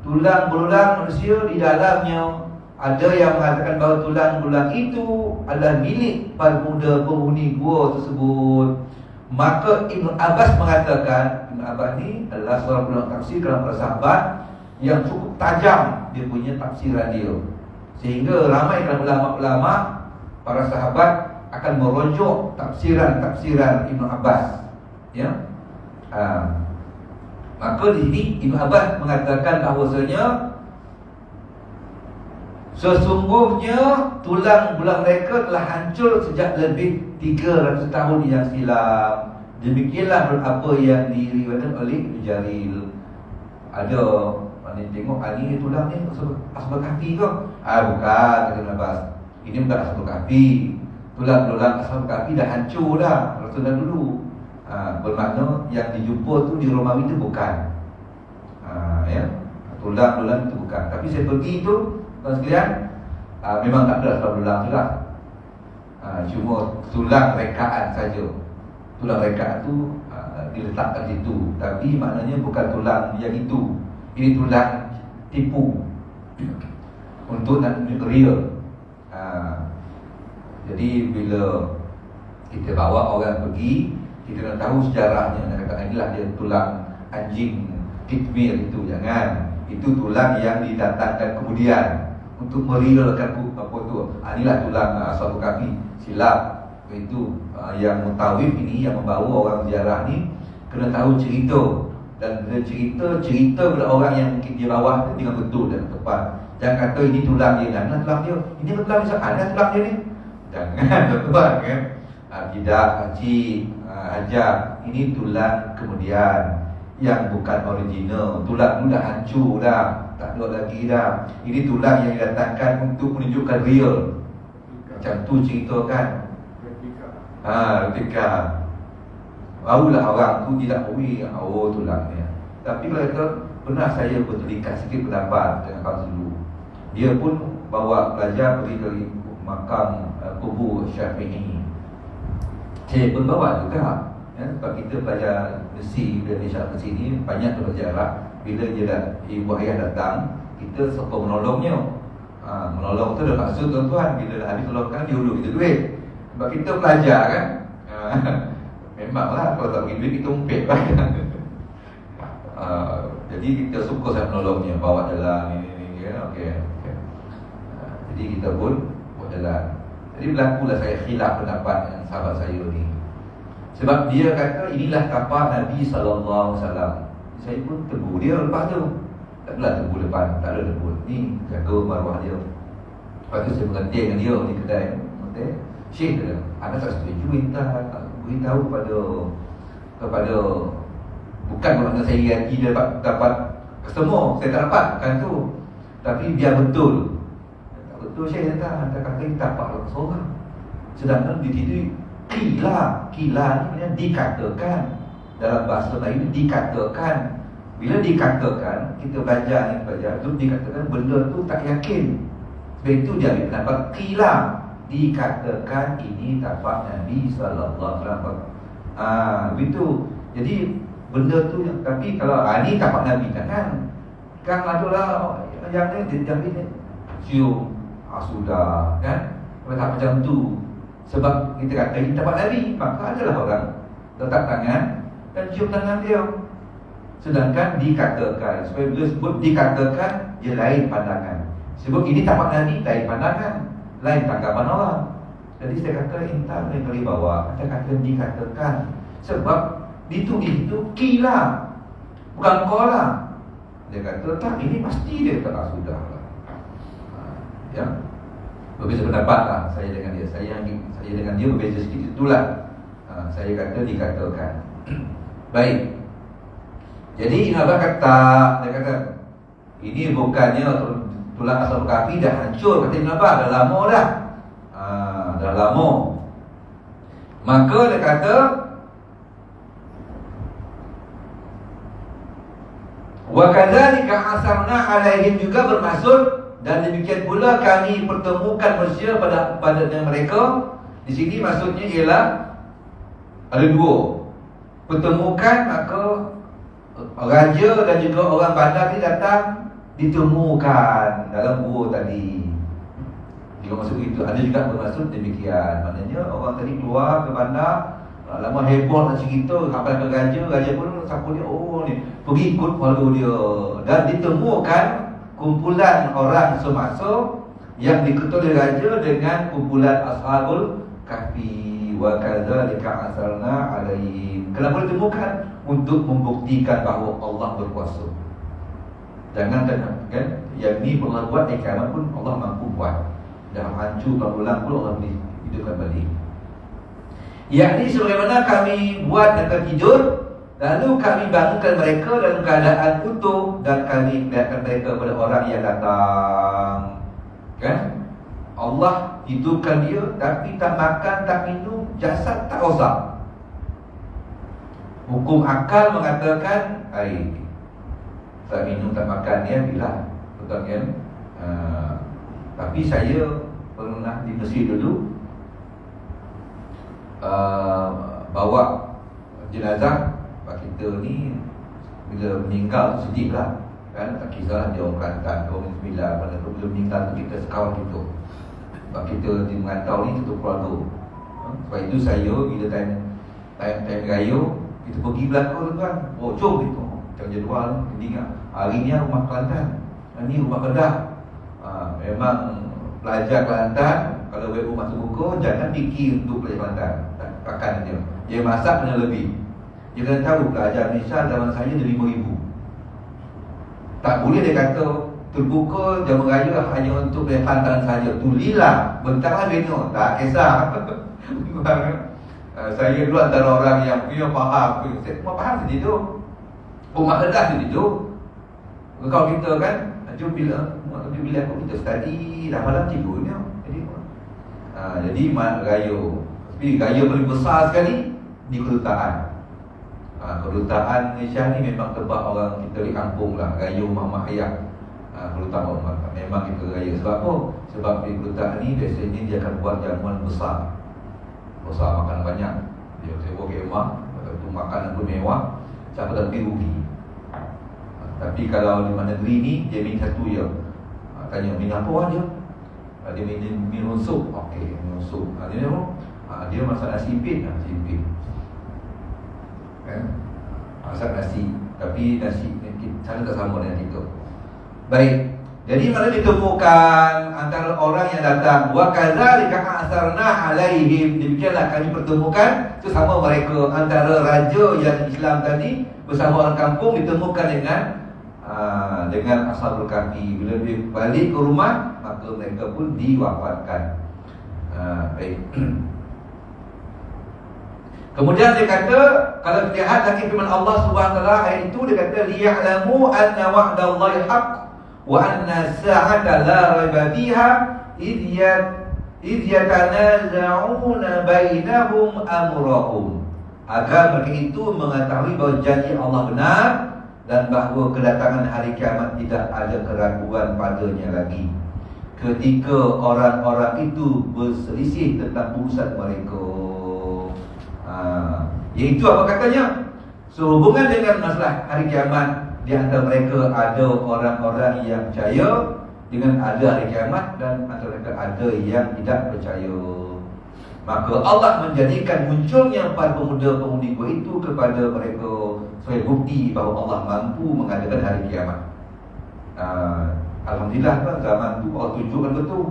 tulang belulang manusia di dalamnya. Ada yang mengatakan bahawa tulang belulang itu adalah milik para pemuda penghuni gua tersebut. Maka Ibnu Abbas mengatakan, Ibnu Abbas ni adalah seorang ulama tafsir, kalangan para sahabat yang cukup tajam dia punya tafsiran dia, sehingga ramai ulama-ulama para sahabat akan merujuk tafsiran Ibnu Abbas, ya. Maka di sini Ibnu Abbas mengatakan bahawasanya sesungguhnya tulang belulang mereka telah hancur sejak lebih 300 tahun yang silam. Demikianlah apa yang diriwayatkan oleh Ibnu Jarir. Ada mana tengok ni tulang ni Ashabul Kahfi ke? Bukan, kata Ibnu Abbas. Ini bukan Ashabul Kahfi. Tulang belulang Ashabul Kahfi dah hancur dah Rasulullah dulu. Bermakna yang dijumpa tu di Romawi tu bukan. Ya. Tulang belulang itu bukan. Tapi saya pergi tu, tuan sekalian, memang tak ada tulang belulang juga. Cuma tulang rekaan saja. Tulang rekaan tu diletakkan situ, tapi maknanya bukan tulang yang itu. Ini tulang tipu untuk nak real. Jadi bila kita bawa orang pergi, kita nak tahu sejarahnya. Nak kata inilah dia tulang anjing kitmir itu, jangan. Itu tulang yang didatangkan kemudian untuk merealkan apa tu. Inilah tulang Ashabul Kahfi. Silap. Itu yang mutawif ini, yang membawa orang ziarah ni kena tahu cerita. Dan bila cerita pada orang yang mungkin dia bawa tu dengan betul dan tepat. Jangan kata ini tulang dia, mana tulang dia? Ini tulang dia, ada tulang dia ni. Jangan tuan kan. Tidak, haji, ajar. Ini tulang kemudian yang bukan original. Tulang tu dah hancur dah, tak ada lagi dah. Ini tulang yang didatangkan untuk menunjukkan real. Macam tu cerita kan. Replika. Barulah orang tu tidak tulangnya. Tapi kalau kata, pernah saya berterikat sikit pendapat dengan kawan dulu. Dia pun bawa pelajar pergi ke makam kubur Syafi'i. Saya pun bawa juga. Sebab kita pelajar besi di Malaysia ke sini banyak berjarak. Bila dia ibu ayah datang, kita sokong menolongnya. Menolong tu dah maksud tuan-tuan, bila dah habis tolongkan dia dulu kita duit. Sebab kita pelajar kan. Memanglah kalau tak bagi duit kita umpet lah. Jadi kita suka saya menolongnya, bawa jalan ini kan. Okey. Jadi kita pun buat jalan. Jadi berlakulah saya khilaf pendapat dengan sahabat saya ni. Sebab dia kata inilah tapak Nabi SAW. Saya pun tegur dia lepas tu. Tak adalah tegur depan, tak ada tegur. Ni jaga maruah dia. Lepas tu saya berhenti dengan dia di kedai. Syekh dia, anda tak setuju minta beritahu kepada bukan bermakna saya dia dapat customer, saya tak dapat, bukan tu. Tapi biar betul. Tak betul Syekh anda kata kita dapat seorang. Sedangkan di situ Kila ni dikatakan. Dalam bahasa Melayu dikatakan. Bila dikatakan, kita belajar tu dikatakan benda tu tak yakin. Sebab itu dia ambil pendapat kila. Dikatakan ini tapak Nabi sallallahu alaihi wasallam. Begitu. Jadi benda tu tapi kalau ni tapak Nabi kan adalah yang ni cium sudah kan. Kalau tak macam tu, sebab kita kata ini tapak Nabi, maka adalah orang letak tangan dan cium tangan dia. Sedangkan dikatakan, supaya bila sebut dikatakan, dia lain pandangan. Sebut ini tapak Nabi, lain pandangan, lain tanggapan orang. Jadi saya kata intan yang kali bawa, kata dikatakan. Sebab ditulis itu kila, bukan kola. Dia kata tak, ini pasti dia tak sudah lah. Ya, berbeza pendapat lah saya dengan dia. Saya dengan dia berbeza sedikit itulah. Saya kata dikatakan. Baik. Jadi Nabi kata, dia kata ini bukannya tulang Ashabul Kahfi dah hancur, kata Nabi dah lama dah. Dah lama. Maka dia kata wa kadzalika asarna alaihim, juga bermaksud dan demikian pula kami pertemukan manusia pada dengan mereka. Di sini maksudnya ialah ada dua. Pertemukan, maka raja dan juga orang bandar ni datang ditemukan dalam gua tadi. Jika maksud itu, ada juga bermaksud demikian. Maknanya orang tadi keluar ke bandar, lama heboh nak cerita sampai ke raja pun siapa dia, oh ni pergi ikut follow dia, dan ditemukan kumpulan orang semasa yang diketuai raja dengan kumpulan Ashabul Kahfi. Wa kadzalika asarna alaihim. Kenapa ditemukan? Untuk membuktikan bahawa Allah berkuasa. Jangan kan, yang ni pernah buat di kiamat pun Allah mampu buat. Dah hancur berulang pun Allah boleh hidupkan balik. Yakni sebagaimana kami buat mereka tidur, lalu kami bangunkan mereka dalam keadaan utuh, dan kami melihatkan mereka kepada orang yang datang. Kan? Allah hidupkan dia, tapi tak makan, tak minum, jasad tak rosak. Hukum akal mengatakan tak minum, tak makan dia bila, betul kan? Tapi saya pernah di Mesir dulu, bawa jenazah. Pak kita ni bila meninggal sedih lah. Kan tak kisahlah dia orang Kelantan, orang Sembilan, pada tu belum meninggal tu kita sekawan kita. Sebab kita di merantau ni satu keluarga. Sebab itu saya bila time raya kita pergi belakang tuan. Oh jom itu. Macam jadual ni ingat. Hari ni rumah Kelantan. Ini rumah Kedah. Memang pelajar Kelantan kalau buat rumah terbuka jangan fikir untuk pelajar Kelantan. Makan dia. Dia masak kena lebih. Dia kena tahu pelajar Malaysia zaman saya ada 5,000. Tak boleh dia kata terbuka jamu raya hanya untuk pelajar Kelantan saja. Tulilah, bentanglah beno. Tak kisah. Saya dulu antara orang yang punya faham. Saya semua faham seperti itu. Rumah Kedah seperti itu. Kalau kita kan, jom bila aku kita study dah malam tidurnya. Jadi raya. Tapi raya paling besar sekali di kedutaan. Kedutaan Malaysia ni memang tempat orang kita di kampung lah. Raya Mama Ayah. Kedutaan orang memang kita raya. Sebab apa? Sebab di kedutaan ni biasanya dia akan buat jamuan besar. Besar makan banyak. Dia sewa kemah, tu makanan pun mewah. Siapa tak lebih rugi. Tapi kalau di mana negeri ni dia minum satu je. Tanya minum apa dia? Dia minum sup. Okey, minum sup. Dia apa? Dia masak nasi impit. Masak nasi. Tapi nasi cara tak sama dengan kita. Baik. Jadi mana ditemukan antara orang yang datang wa kadzalika asarna alaihim, demikianlah kami pertemukan sesama mereka antara raja yang Islam tadi bersama orang kampung ditemukan dengan Ashabul Kahfi. Bila dia balik ke rumah maka mereka pun diwafatkan. Baik. Kemudian dia kata, kalau lihat lagi firman Allah Subhanahu wa taala ayat itu, dia kata liya'lamu anna wa'dallahi haqq wa anna as-sa'ata la raiba fiha idh yatanaza'una bainahum amrahum, agar mereka itu mengetahui bahawa janji Allah benar dan bahawa kedatangan hari kiamat tidak ada keraguan padanya lagi. Ketika orang-orang itu berselisih tentang urusan mereka, iaitu apa katanya? Sehubungan dengan masalah hari kiamat, di antara mereka ada orang-orang yang percaya dengan ada hari kiamat dan antara mereka ada yang tidak percaya. Maka Allah menjadikan munculnya para pemuda-pemudi itu kepada mereka sebagai bukti bahawa Allah mampu mengadakan hari kiamat. Alhamdulillah kan, zaman tu Allah tunjukkan betul.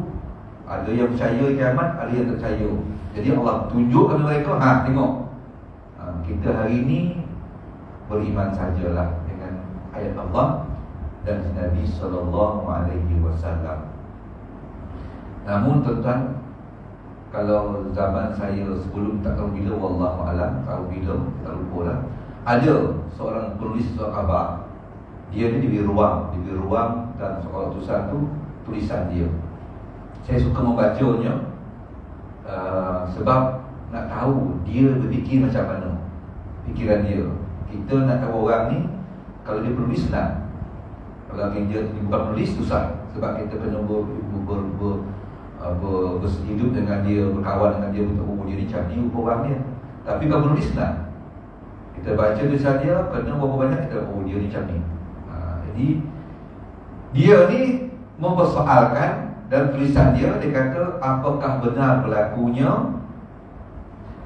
Ada yang percaya kiamat, ada yang tak percaya. Jadi Allah tunjukkan mereka, tengok. Kita hari ini beriman sajalah dengan ayat Allah dan Nabi SAW. Namun tuan-tuan, kalau zaman saya sebelum tak tahu bila, wallahu alam, tahu bila, tak lupa lah. Ada seorang penulis surat khabar. Dia ni diberi ruang dan soal tulisan tu tulisan dia. Saya suka membacanya sebab nak tahu dia berfikir macam mana, fikiran dia. Kita nak tahu orang ni, kalau dia penulis senang. Kalau dia bukan penulis susah, sebab kita kena berhidup dengan dia, berkawan dengan dia, bertemu dia macam ni rupa orang dia. Tapi kalau penulis senang, kita baca tulisan dia, kena berapa banyak kita dia ni macam ni. Jadi dia ni mempersoalkan dan tulisan dia kata, apakah benar berlakunya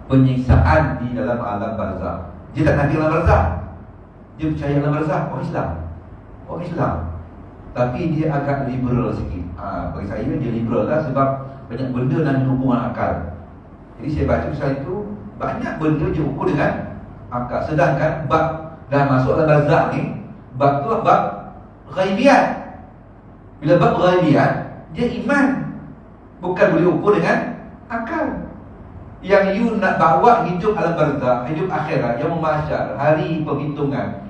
penyiksaan di dalam alam barzakh. Dia tak nak alam barzakh, dia percaya alam barzakh. Orang Islam, tapi dia agak liberal sikit. Bagi saya dia liberal lah, sebab banyak benda nak hubungan akal. Jadi saya baca tulisan itu, banyak benda dia ukur dengan akal. Sedangkan bab dah masuk dalam barzakh ni, bab tu bab ghaibiyat. Bila bab ghaibiyat, dia iman, bukan boleh ukur dengan akal. Yang you nak bawa hidup alam barzakh, hidup akhirat yang mahsyar, hari perhitungan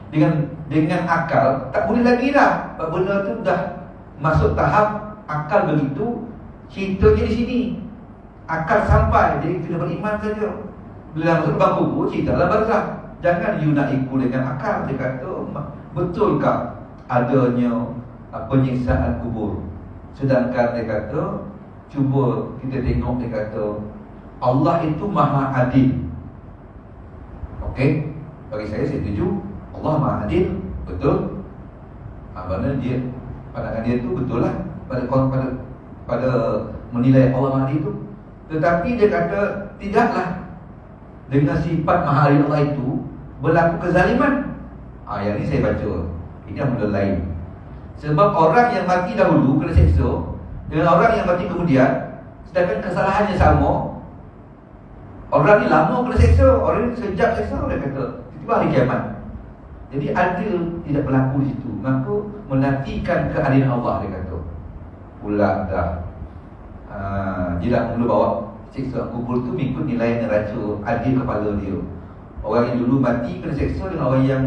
dengan akal, tak boleh lagi dah. Sebab benda tu dah masuk tahap akal begitu. Ceritanya di sini akal sampai, jadi kita beriman saja. Bila masuk lubang kubur, cerita alam barzakh. Jangan you nak ikut dengan akal. Dia kata, betulkah adanya penyiksaan kubur? Sedangkan dia kata, cuba kita tengok, dia kata Allah itu maha adil. Okey, bagi saya setuju, Allah maha adil, betul. Maknanya dia, pandangan dia tu betul lah pada menilai Allah Mahdi itu. Tetapi dia kata tidaklah dengan sifat Maha Adil Allah itu berlaku kezaliman. Yang ni saya baca, ini yang benda lain. Sebab orang yang mati dahulu kena seksa dengan orang yang mati kemudian, sedangkan kesalahannya sama, orang ni lama kena seksa, orang ni sejak seksa, dia kata tiba-tiba hari kiamat. Jadi adil tidak berlaku di situ. Maka menafikan keadilan Allah, dia kata. Pula dah dia dah mula bawa siksa kubur tu mengikut nilai neraca adil kepala dia. Orang yang dulu mati kena seksa dengan orang yang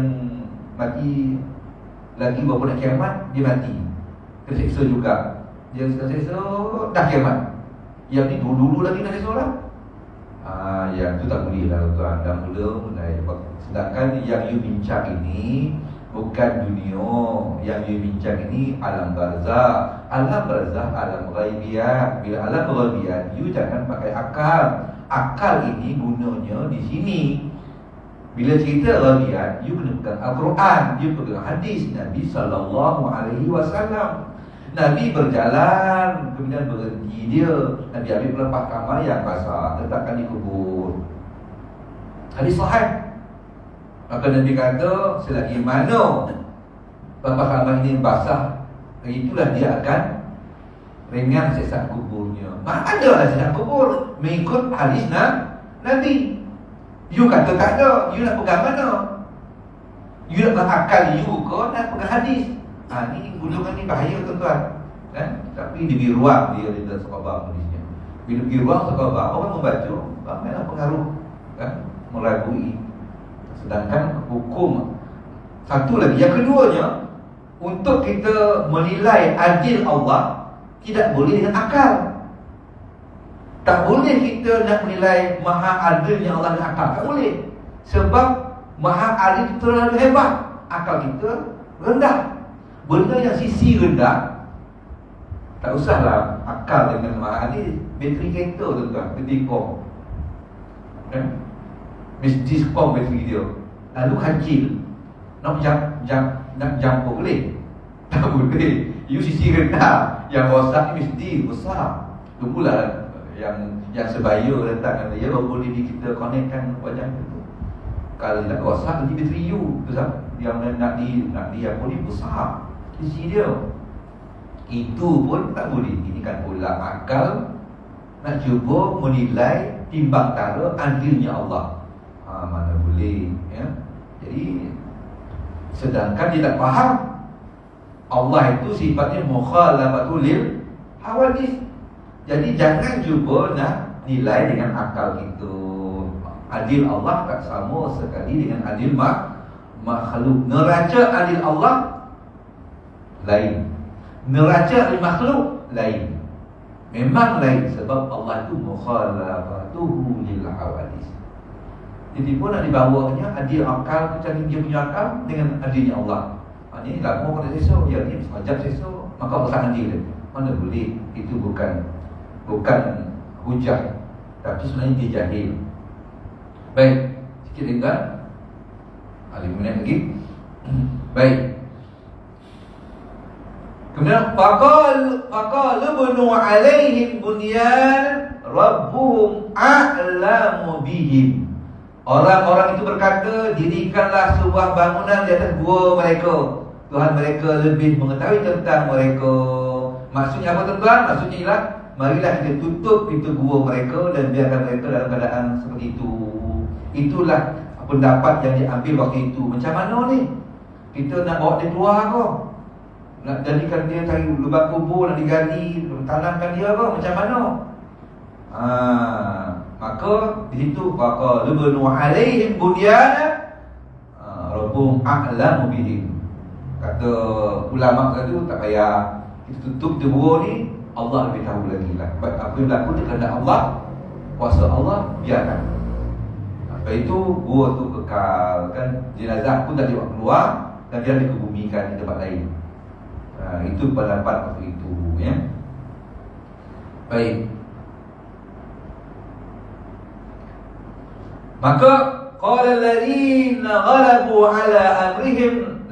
mati lagi baru nak kiamat, dia mati kena seksa juga. Dia kena seksa dah kiamat. Yang ni dulu lagi nak seksa orang. Yang tu tak boleh lah tuan. Dah mula sedangkan yang you bincang ini bukan dunia. Yang you bincang ini alam barzah. Alam barzah, alam ghaibiyat. Bila alam ghaibiyat, you jangan pakai akal. Akal ini gunanya di sini. Bila cerita ghaibiyat, you kena pegang Al-Quran, you pegang hadis Nabi SAW. Nabi berjalan, kemudian berhenti dia. Nabi ambil pelepah kamar yang basah, letakkan di kubur. Hadis sahih. Maka Nabi kata, selagi mana pelepah kamar ini basah, itulah dia akan ringan siksa kuburnya. Ada lah siksa kubur mengikut hadis Nabi. You kata tak ada, you nak pegang mana? You nak berakal you ke nak pegang hadis? Ni golongan ni bahaya tuan-tuan. Tapi diberi ruang dia dalam sahabat hadisnya. Bila diberi ruang sahabat, orang membaca, ramailah pengaruh meragui. Sedangkan hukum satu lagi, yang keduanya, untuk kita menilai adil Allah tidak boleh dengan akal. Tak boleh kita nak menilai maha adilnya Allah dengan akal. Tak boleh. Sebab maha adil itu terlalu hebat, akal kita rendah. Benda yang sisi rendah, tak usahlah akal dengan maha adil. Bateri kereta tuan-tuan, ketika diskom bateri dia lalu kecil, nak jump boleh? Tak boleh. You sisi rendah, yang rosak ni mesti besar. Tunggulah yang sebaya letakkan dia baru boleh kita connectkan wajah itu. Kalau nak rosak nanti bateri you tu yang nak di apa ni besar sisi dia. Itu pun tak boleh. Ini kan pula akal nak cuba menilai timbang tara adilnya Allah. Mana boleh ya. Jadi sedangkan dia tak faham Allah itu sifatnya mukhalafatul lil hawadis. Jadi jangan cuba nak nilai dengan akal kita. Adil Allah tak sama sekali dengan adil makhluk. Neraca adil Allah lain, neraca adil makhluk lain. Memang lain sebab Allah itu mukhalafatuhu lil hawadis. Jadi pun nak dibawanya adil akal, cari dia punya akal dengan adilnya Allah. Ini lama kena sesok, yang ni semacam sesok, maka Allah tak adil. Mana boleh? Itu bukan hujah, tapi sebenarnya dia jahil. Baik, sikit tinggal 5 minit lagi. Baik. Kemudian faqala bunu alaihim bunyan rabbuhum a'lamu bihim. Orang-orang itu berkata, dirikanlah sebuah bangunan di atas gua mereka. Tuhan mereka lebih mengetahui tentang mereka. Maksudnya apa tuan-tuan? Maksudnya ialah, marilah kita tutup pintu gua mereka dan biarkan mereka dalam keadaan seperti itu. Itulah pendapat yang diambil waktu itu. Macam mana ni? Kita nak bawa dia keluar ke? Nak jadikan dia cari lubang kubur, nak digali, tanamkan dia ke? Macam mana? Maka di situ faqala bunu alaihim bunyana rabbuhum a'lamu bihim. Kata ulama tadi, tak payah kita tutup dia gua ni, Allah lebih tahu lagi lah. Apa yang berlaku ni kerana Allah, kuasa Allah, biarkan. Lepas itu gua tu kekal kan, jenazah pun tak dibawa keluar dan dia dikebumikan di tempat lain. Itu pendapat waktu itu ya. Baik. Maka qala alladziina ghalabu ala amrihim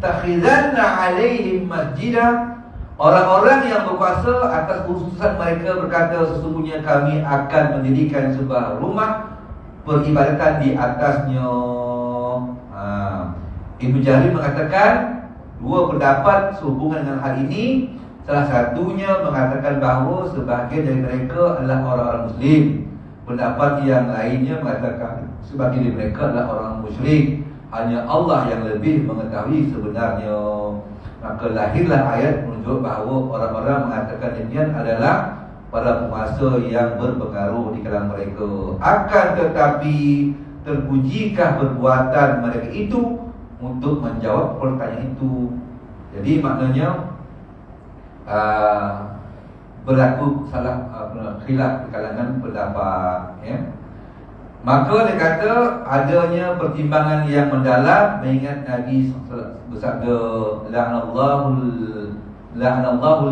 nattakhidanna 'alaihim masjidah. Orang-orang yang berkuasa atas khususan mereka berkata, sesungguhnya kami akan mendirikan sebuah rumah peribadatan di atasnya. Ibnu Jarir mengatakan dua pendapat sehubungan dengan hal ini. Salah satunya mengatakan bahawa sebahagian dari mereka adalah orang-orang Muslim. Pendapat yang lainnya mengatakan sebahagian dari mereka adalah orang musyrik. Hanya Allah yang lebih mengetahui sebenarnya. Maka lahirlah ayat menunjuk bahawa orang-orang mengatakan demikian adalah para penguasa yang berpengaruh di kalangan mereka. Akan tetapi terpujikah perbuatan mereka itu untuk menjawab pertanyaan itu. Jadi maknanya berlaku salah khilaf di kalangan pendapat, ya. Maka dia kata adanya pertimbangan yang mendalam, mengingat Nabi bersabda, la'anallahu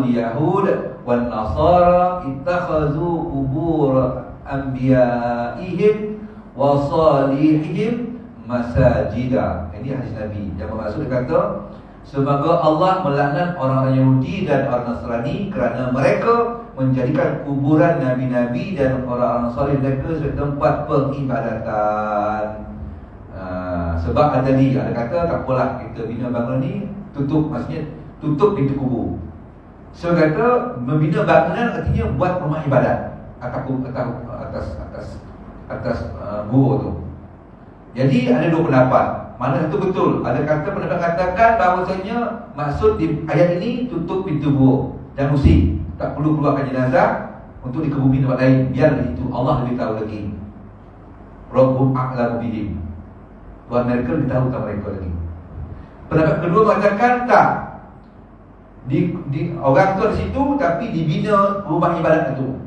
al-yahud wan nasara ittakhazu qubur anbiya'ihim wa salihihim masajida. Ini hadis Nabi yang bermaksud dia kata, semoga Allah melaknat orang-orang Yahudi dan orang Nasrani kerana mereka menjadikan kuburan Nabi-Nabi dan orang-orang saleh mereka sebagai tempat peribadatan. Sebab tadi ada kata tak apalah kita bina bangunan ni tutup, maksudnya tutup pintu kubur. So kata membina bangunan artinya buat rumah ibadat atas gua tu. Jadi ada dua pendapat. Mana satu betul? Ada kata pendapat katakan bahawasanya maksud di ayat ini tutup pintu gua dan musik. Tak perlu keluarkan jenazah untuk dikebumi tempat lain. Biar itu Allah lebih tahu lagi. Rabbul a'lamu bihim. Tuhan mereka lebih tahu tentang mereka lagi. Pendapat kedua mengatakan tak. Orang tu ada situ tapi dibina rumah ibadat itu.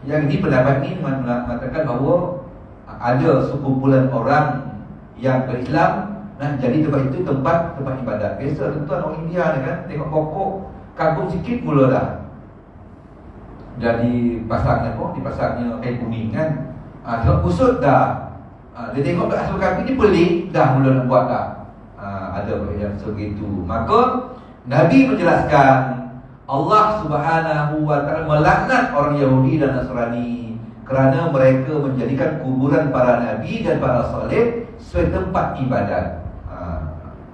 Yang ini pendapat ini mengatakan bahawa ada sekumpulan orang yang berislam nak jadi tempat itu tempat ibadat. Biasa tuan orang India ni kan, tengok pokok kagum sikit mula dah. Jadi pasarnya apa? Di pasarnya kain kuning kan. Tengok kusut dah. Dia tengok kat asal kaki ni pelik, dah mula nak buat dah. Ada yang segitu. Maka Nabi menjelaskan Allah Subhanahu wa taala melaknat orang Yahudi dan Nasrani kerana mereka menjadikan kuburan para nabi dan para saleh sebagai tempat ibadat.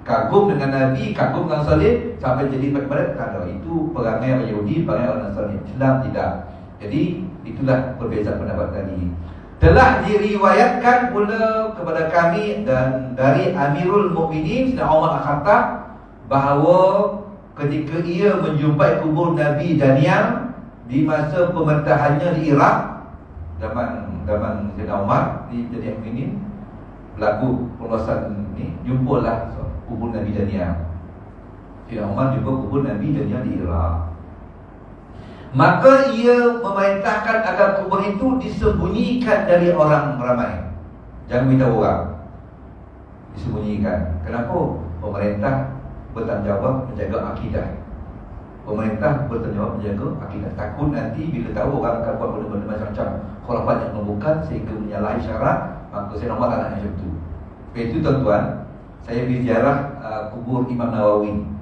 Kagum dengan Nabi, kagum dengan saleh sampai jadi tempat ibadat, tak ada. Itu perangai orang Yahudi, perangai orang Nasrani. Islam tidak. Jadi itulah perbezaan pendapat tadi. Telah diriwayatkan pula kepada kami dan dari Amirul Mukminin Sayyidina Umar Al-Khattab bahawa ketika ia menjumpai kubur Nabi Daniel di masa pemerintahannya di Iraq, zaman Sayyidina Umar di jadi Mukminin, berlaku penguasaan ni, jumpalah kubur Nabi Daniel. Sayyidina Umar jumpa kubur Nabi Daniel di Iraq. Maka ia memerintahkan agar kubur itu disembunyikan dari orang ramai. Jangan beritahu orang. Disembunyikan. Kenapa? Pemerintah bertanggungjawab menjaga akidah. Pemerintah bertanggungjawab menjaga akidah. Takut nanti bila tahu orang akan buat benda-benda macam-macam khurafat yang membukan sehingga menyalahi syarat, maka saya nombor tak nak macam tu. Itu tuan-tuan, saya pergi ziarah kubur Imam Nawawi.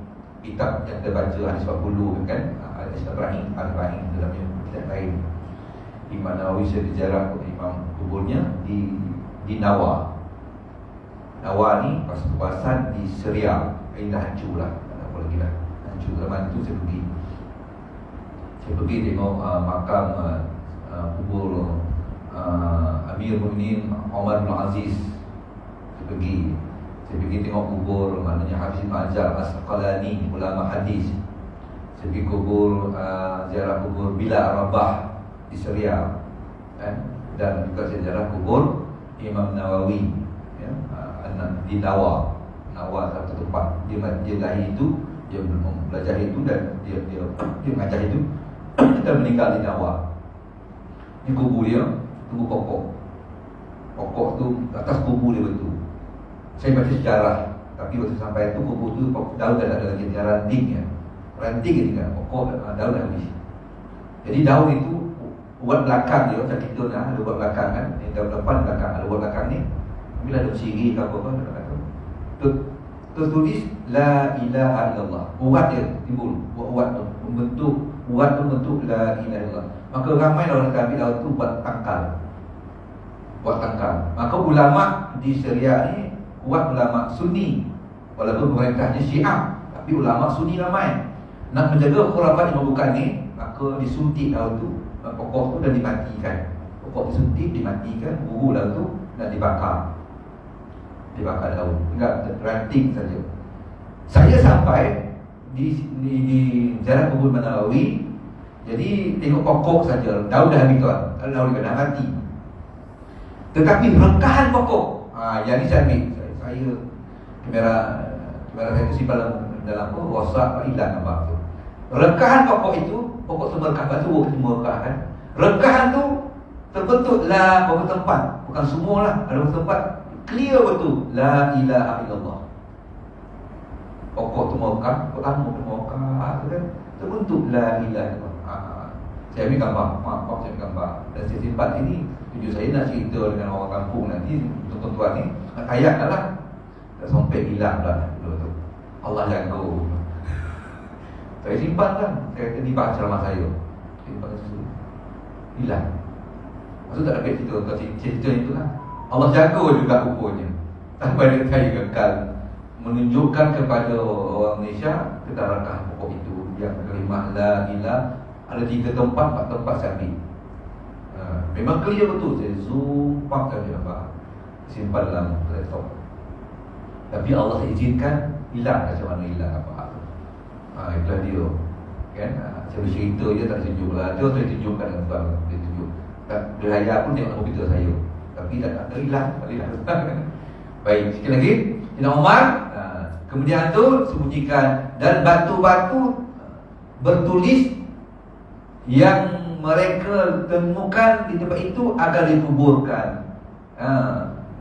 Kitab yang kita baca hadis 40 kan, hadis Ibrahim Al-Rahim dalamnya kitab lain. Imam Nawawi saya ziarah imam kuburnya di Nawa. Nawa ni kawasan di Syria. Ini dah hancur lah, tak apa lagi lah, hancur. Zaman tu saya pergi tengok makam kubur Amir Mu'minin Umar bin Aziz. Saya pergi tengok kubur maknanya Hafiz Ibn Hajar Al-Asqalani, ulama hadis. Saya pergi ziarah kubur Bilal Rabah di Syria, dan juga saya ziarah kubur Imam Nawawi, ya, di Nawa. Nawa satu tempat dia lahir itu, dia belajar itu dan dia mengajar itu dan meninggal di Nawa. Ini kubur dia, tunggu pokok tu atas kubur dia betul. Saya baca sejarah, tapi waktu sampai itu kubur tu daun dah tak ada lagi, dia ranting je tinggal, pokok daun dah habis. Jadi daun itu buat belakang dia, macam kita ada buat belakang kan, daun depan belakang, ada buat belakang ni. Bila ada siri ke apa-apa, tu tertulis la ilaha illallah. Buat dia timbul, buat tu membentuk la ilaha illallah. Maka ramai orang ambil laut tu buat tangkal. Maka ulama di Syariah ni kuat ulama Sunni, walaupun pemerintahnya Syiah, tapi ulama Sunni ramai. Nak menjaga khurafat yang bukan ni, maka disuntik laut tu, pokok tu dan dimatikan. Pokok disuntik, dimatikan, buru laut tu dan dibakar daun, tinggal ranting saja. Saya sampai di Jalan Kebun Nawawi, jadi tengok pokok saja, daun dah habis tuan, daun dah mati. Tetapi rekahan pokok, yang ni saya ambil, saya kamera saya tu simpan dalam WhatsApp, hilang nampak tu. Rekahan pokok itu, pokok tu merekah batu, semua rekah kan. Rekahan tu terbentuklah beberapa tempat, bukan semua lah, ada beberapa tempat clear betul la ilaha illallah. Pokok tu merekah, pertama tu merekah tu kan, terbentuk la ilaha illallah. Saya ambil gambar, maaf saya ambil gambar dan saya simpan ini. Tujuan saya nak cerita dengan orang kampung nanti, tuan-tuan ni ayat lah, tak sampai hilang dah tu. Allah jaga. Saya simpan kan, saya kata ni baca ceramah saya, simpan sesuatu hilang. Maksud tak dapat cerita itu lah. Allah jaga juga rupanya. Sampai saya kekal menunjukkan kepada orang Malaysia kedarakah pokok itu yang kalimah la ilah. Ada 3 tempat, 4 tempat saya ambil. Memang clear betul. Saya zoom, pakai gambar, simpan dalam laptop. Tapi Allah izinkan hilang. Macam mana hilang apa? Itulah dia kan. Saya bercerita je tak tunjuk lah. Dia saya tunjukkan dengan tuan. Dia tunjuk berhaya pun tengok komputer saya, tapi tak hilang. Baik, sekali lagi Sayyidina Umar kemudian tu sembunyikan, dan batu-batu bertulis yang mereka temukan di tempat itu agar dikuburkan.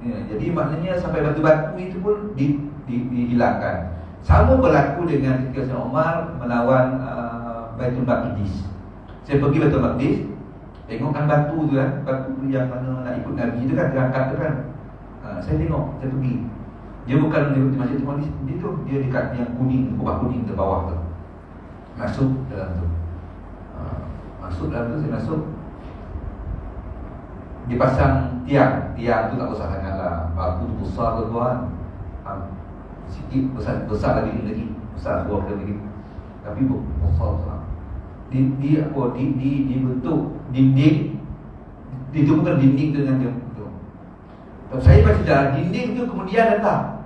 Jadi maknanya sampai batu-batu itu pun dihilangkan. Sama berlaku dengan ketika Sayyidina Umar melawan Baitul Maqdis. Saya pergi Baitul Maqdis, tengokkan batu tu kan, batu tu yang mana nak ikut Nabi tu kan, terangkat tu kan. Saya tengok, saya pergi. Dia bukan di masjid tu, dia dekat yang kuning, kubah kuning di bawah tu. Masuk dalam tu. Saya masuk. Dipasang tiang tu tak besar sangat lah. Batu tu besar tu tuan. Sikit besar lagi, besar dua kali lagi. Tapi besar. Dibentuk dinding, ditemukan dinding dengan dia. Saya baca sejarah, dinding tu kemudian datang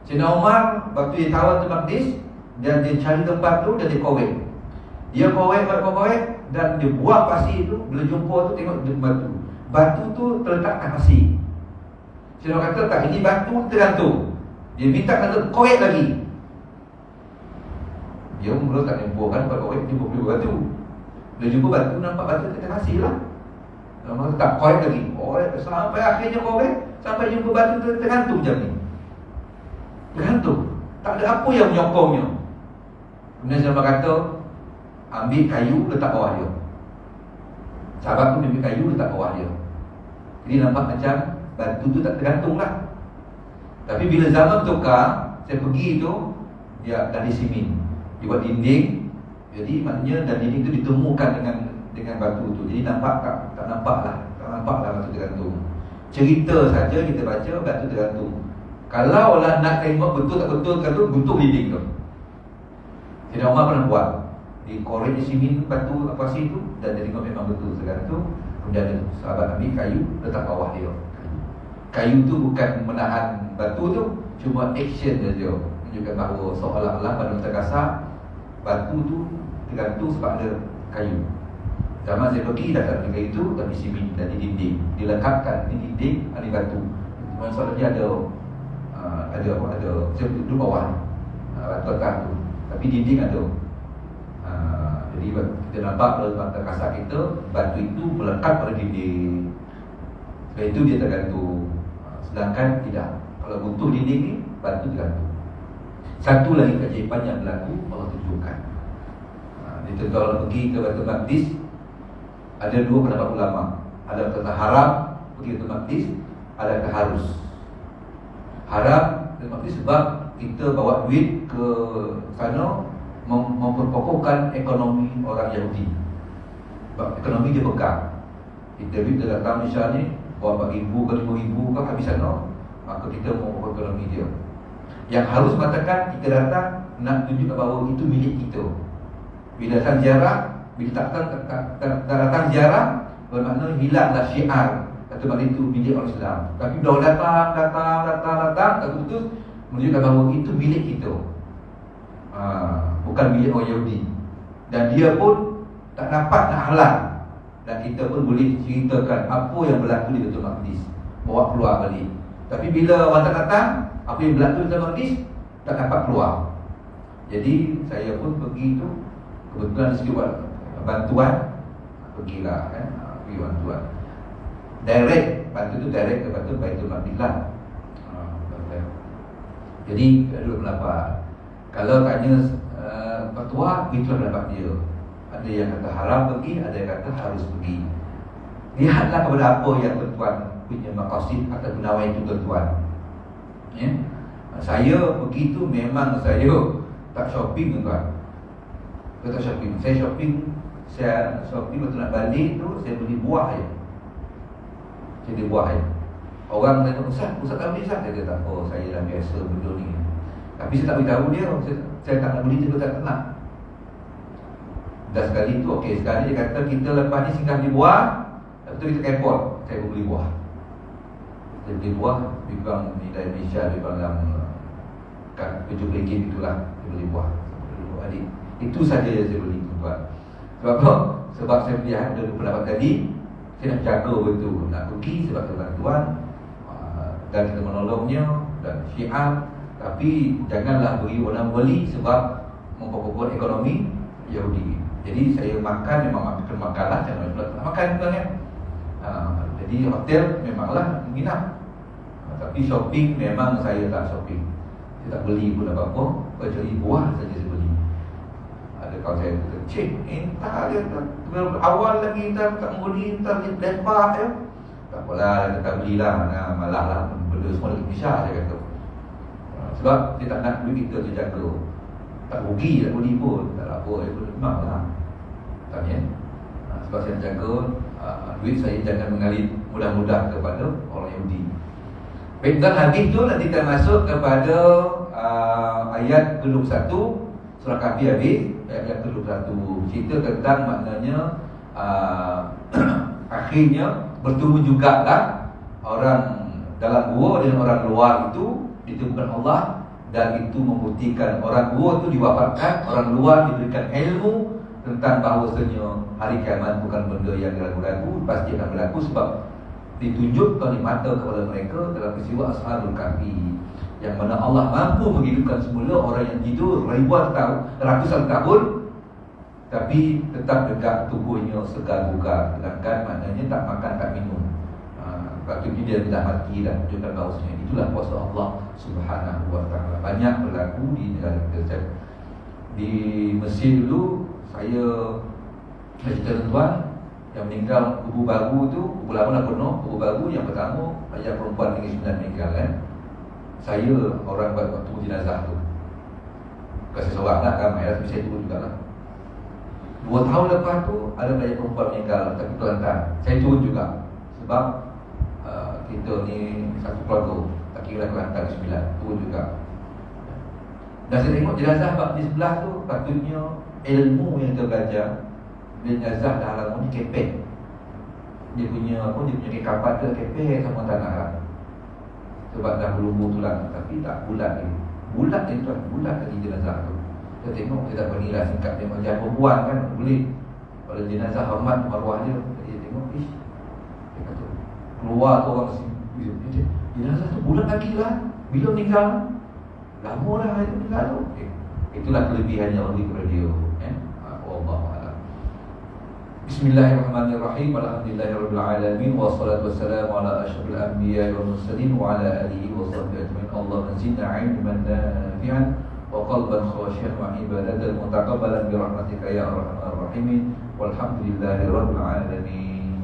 Sayyidina Umar waktu dia tawan ke Maqdis, dan dia cari tempat tu dan dia korek. Dia korek dan dia buat pasir tu. Bila jumpa tu tengok batu tu terletakkan pasir. Sayyidina kata tak, ini batu tergantung. Dia minta kata korek lagi. Dia mula tak jumpa kan, korek jumpa batu. Bila jumpa batu, nampak batu terletak pasir lah. Lama tak korek lagi, sampai akhirnya korek, sampai jumpa batu tu tergantung macam ni. Tergantung, tak ada apa yang menyokongnya. Kemudian sahabat kata, ambil kayu letak bawah dia. Sahabat pun ambil kayu letak bawah dia. Jadi nampak macam batu tu tak tergantung lah. Tapi bila zaman bertukar, saya pergi tu, dia dah disimin, dia buat dinding. Jadi maknanya dan dinding tu ditemukan dengan batu tu. Jadi nampak tak nampak lah batu tergantung. Cerita saja kita baca batu tergantung. Kalau orang nak tengok betul tak betul tergantung, bentuk dinding tu. Sayyidina Umar pernah buat, dikorek simin batu apa sih tu, dan dia tengok memang betul tergantung. Kemudian ada sahabat ambil kayu letak bawah dia. Kayu tu bukan menahan batu tu, cuma action saja, menunjukkan bahawa seolah-olah pada masa kasar batu tu tergantung sebab ada kayu. Zaman saya pergi dah tak ada kayu tu, tapi simin dan dinding dilengkapkan. Ini dinding, ada batu. Maksudnya ada saya duduk bawah ni, batu atas tu, tapi dinding ada. Jadi kita nampak dalam mata kasar kita, batu itu melekat pada dinding. Sebab itu dia tergantung. Sedangkan tidak. Kalau butuh dinding ni, batu tergantung. Satu lagi keajaiban yang berlaku, Allah tunjukkan. Itu kalau pergi ke Baitul Maqdis, ada dua pendapat ulama. Ada kata haram pergi ke Baitul Maqdis, ada kata harus. Haram Baitul Maqdis sebab kita bawa duit ke sana memperkokohkan ekonomi orang Yahudi. Sebab ekonomi dia pegang. Kita duit dia datang Malaysia ni bawa 4,000 ke 5,000 ke habis sana, maka kita mau ekonomi dia. Yang harus mengatakan kita datang nak tunjuk bahawa itu milik kita. Bila datang ziarah, bila tak datang ziarah, bermakna hilanglah syiar kata balik itu milik orang Islam. Tapi bila datang terus menunjukkan bahawa itu milik kita, bukan milik orang Yahudi. Dan dia pun tak dapat nak halang. Dan kita pun boleh ceritakan apa yang berlaku di Baitul Maqdis, bawa keluar balik. Tapi bila orang tak datang, apa yang berlaku di Baitul Maqdis tak dapat keluar. Jadi saya pun pergi tu, kebetulan sikit buat bantuan, pergilah pergi bantuan. Direct, bantu tu direct kepada Baitul Maqdis lah. Jadi ada pendapat. Kalau tanya fatwa, itulah pendapat dia. Ada yang kata haram pergi, ada yang kata harus pergi. Lihatlah kepada apa yang tuan punya maqasid atau gunawan itu tuan. Ya. Saya pergi tu memang saya tak shopping tuan. Saya tak shopping. Saya shopping waktu nak balik tu saya beli buah je. Saya beli buah je. Orang tanya, Ustaz tak beli Ustaz? Saya kata, oh saya dah biasa benda ni. Tapi saya tak beritahu dia, saya tak nak beli, saya tak nak. Dah sekali tu, okey, sekali dia kata kita lepas ni singgah di buah, lepas tu kita ke airport, saya beli buah. Saya beli buah, lebih kurang ni dari Malaysia, lebih kurang dalam RM70 itulah, saya beli buah. Balik. Itu saja yang saya beli tuan. Sebab apa? Sebab saya melihat ada pendapat tadi, saya nak jaga betul, nak pergi sebab bantuan dan kita menolongnya dan syiar. Tapi janganlah beri orang beli sebab memperkuat ekonomi Yahudi. Jadi saya makan memang makanlah, jangan pula tak makan tuan ya. Jadi hotel memanglah menginap. Tapi shopping memang saya tak shopping. Saya tak beli pun apa-apa, kecuali buah saja saya beli. Ada kawan saya kata, "Cik, entah dia awal lagi tak beli, entah dia lepak ya." Tak apalah, kita tak belilah, malah lah benda semua dekat Malaysia saya kata. Sebab dia tak nak duit kita terjaga. Tak rugi tak beli pun, tak apa, memang lah. Tanya. Sebab saya jaga duit saya jangan mengalir mudah-mudah kepada orang Yahudi. Baik, dan hadis tu nanti kita masuk kepada ayat ke-21 surah Kahfi habis, ayat ke-21 cerita tentang maknanya akhirnya bertemu jugalah orang dalam gua dan orang luar itu ditemukan Allah, dan itu membuktikan orang gua itu diwafatkan, orang luar diberikan ilmu tentang bahawasanya hari kiamat bukan benda yang ragu-ragu, pasti akan berlaku sebab ditunjukkan di mata kepada mereka dalam peristiwa Ashabul Kahfi, yang mana Allah mampu menghidupkan semula orang yang tidur ribuan tahun, ratusan tahun, tapi tetap tegak tubuhnya segar bugar, sedangkan maknanya tak makan tak minum. Waktu ini dia tidak mati dan menunjukkan bahawasanya itulah kuasa Allah Subhanahu wa ta'ala. Banyak berlaku di negara kita. Di Mesir dulu saya cerita tuan yang meninggal kubu baru tu, kubu lama dah penuh, kubu baru yang pertama ayah perempuan tinggi 9 meninggal kan. Saya orang buat waktu jenazah tu. Bukan saya seorang lah, ramai lah, tapi saya turun juga lah. 2 tahun lepas tu ada ayah perempuan meninggal, tapi kelantan. Saya turun juga sebab kita ni satu keluarga, tak kira kelantan 9, turun juga. Dan saya tengok jenazah di sebelah tu, patutnya ilmu yang kita belajar, jenazah dah lama ni kepek. Dia punya kapal tu kepek sama tanah lah. Sebab dah berlumur tulang, tapi tak bulat ni. Bulat ni tuan, bulat tadi jenazah tu. Kita tengok, kita tak bernilah singkat tengok jangan perempuan kan, boleh. Kalau jenazah hormat maruah dia, dia tengok, dia kata keluar tu orang jenazah tu bulat lagi lah. Bila meninggal? Lama dah itu meninggal tu. Itulah kelebihannya Allah kepada dia. Wallahualam. Bismillahirrahmanirrahim. Alhamdulillahirabbil alamin wassalatu wassalamu ala asyrafil anbiya'i wal mursalin wa ala alihi wa sahbihi ajmain. Allahumma zidna 'ilman nafi'an wa qalban khashi'an wa ibadatan mutaqabbalan bi rahmatika ya arhamar rahimin. Walhamdulillahirabbil alamin.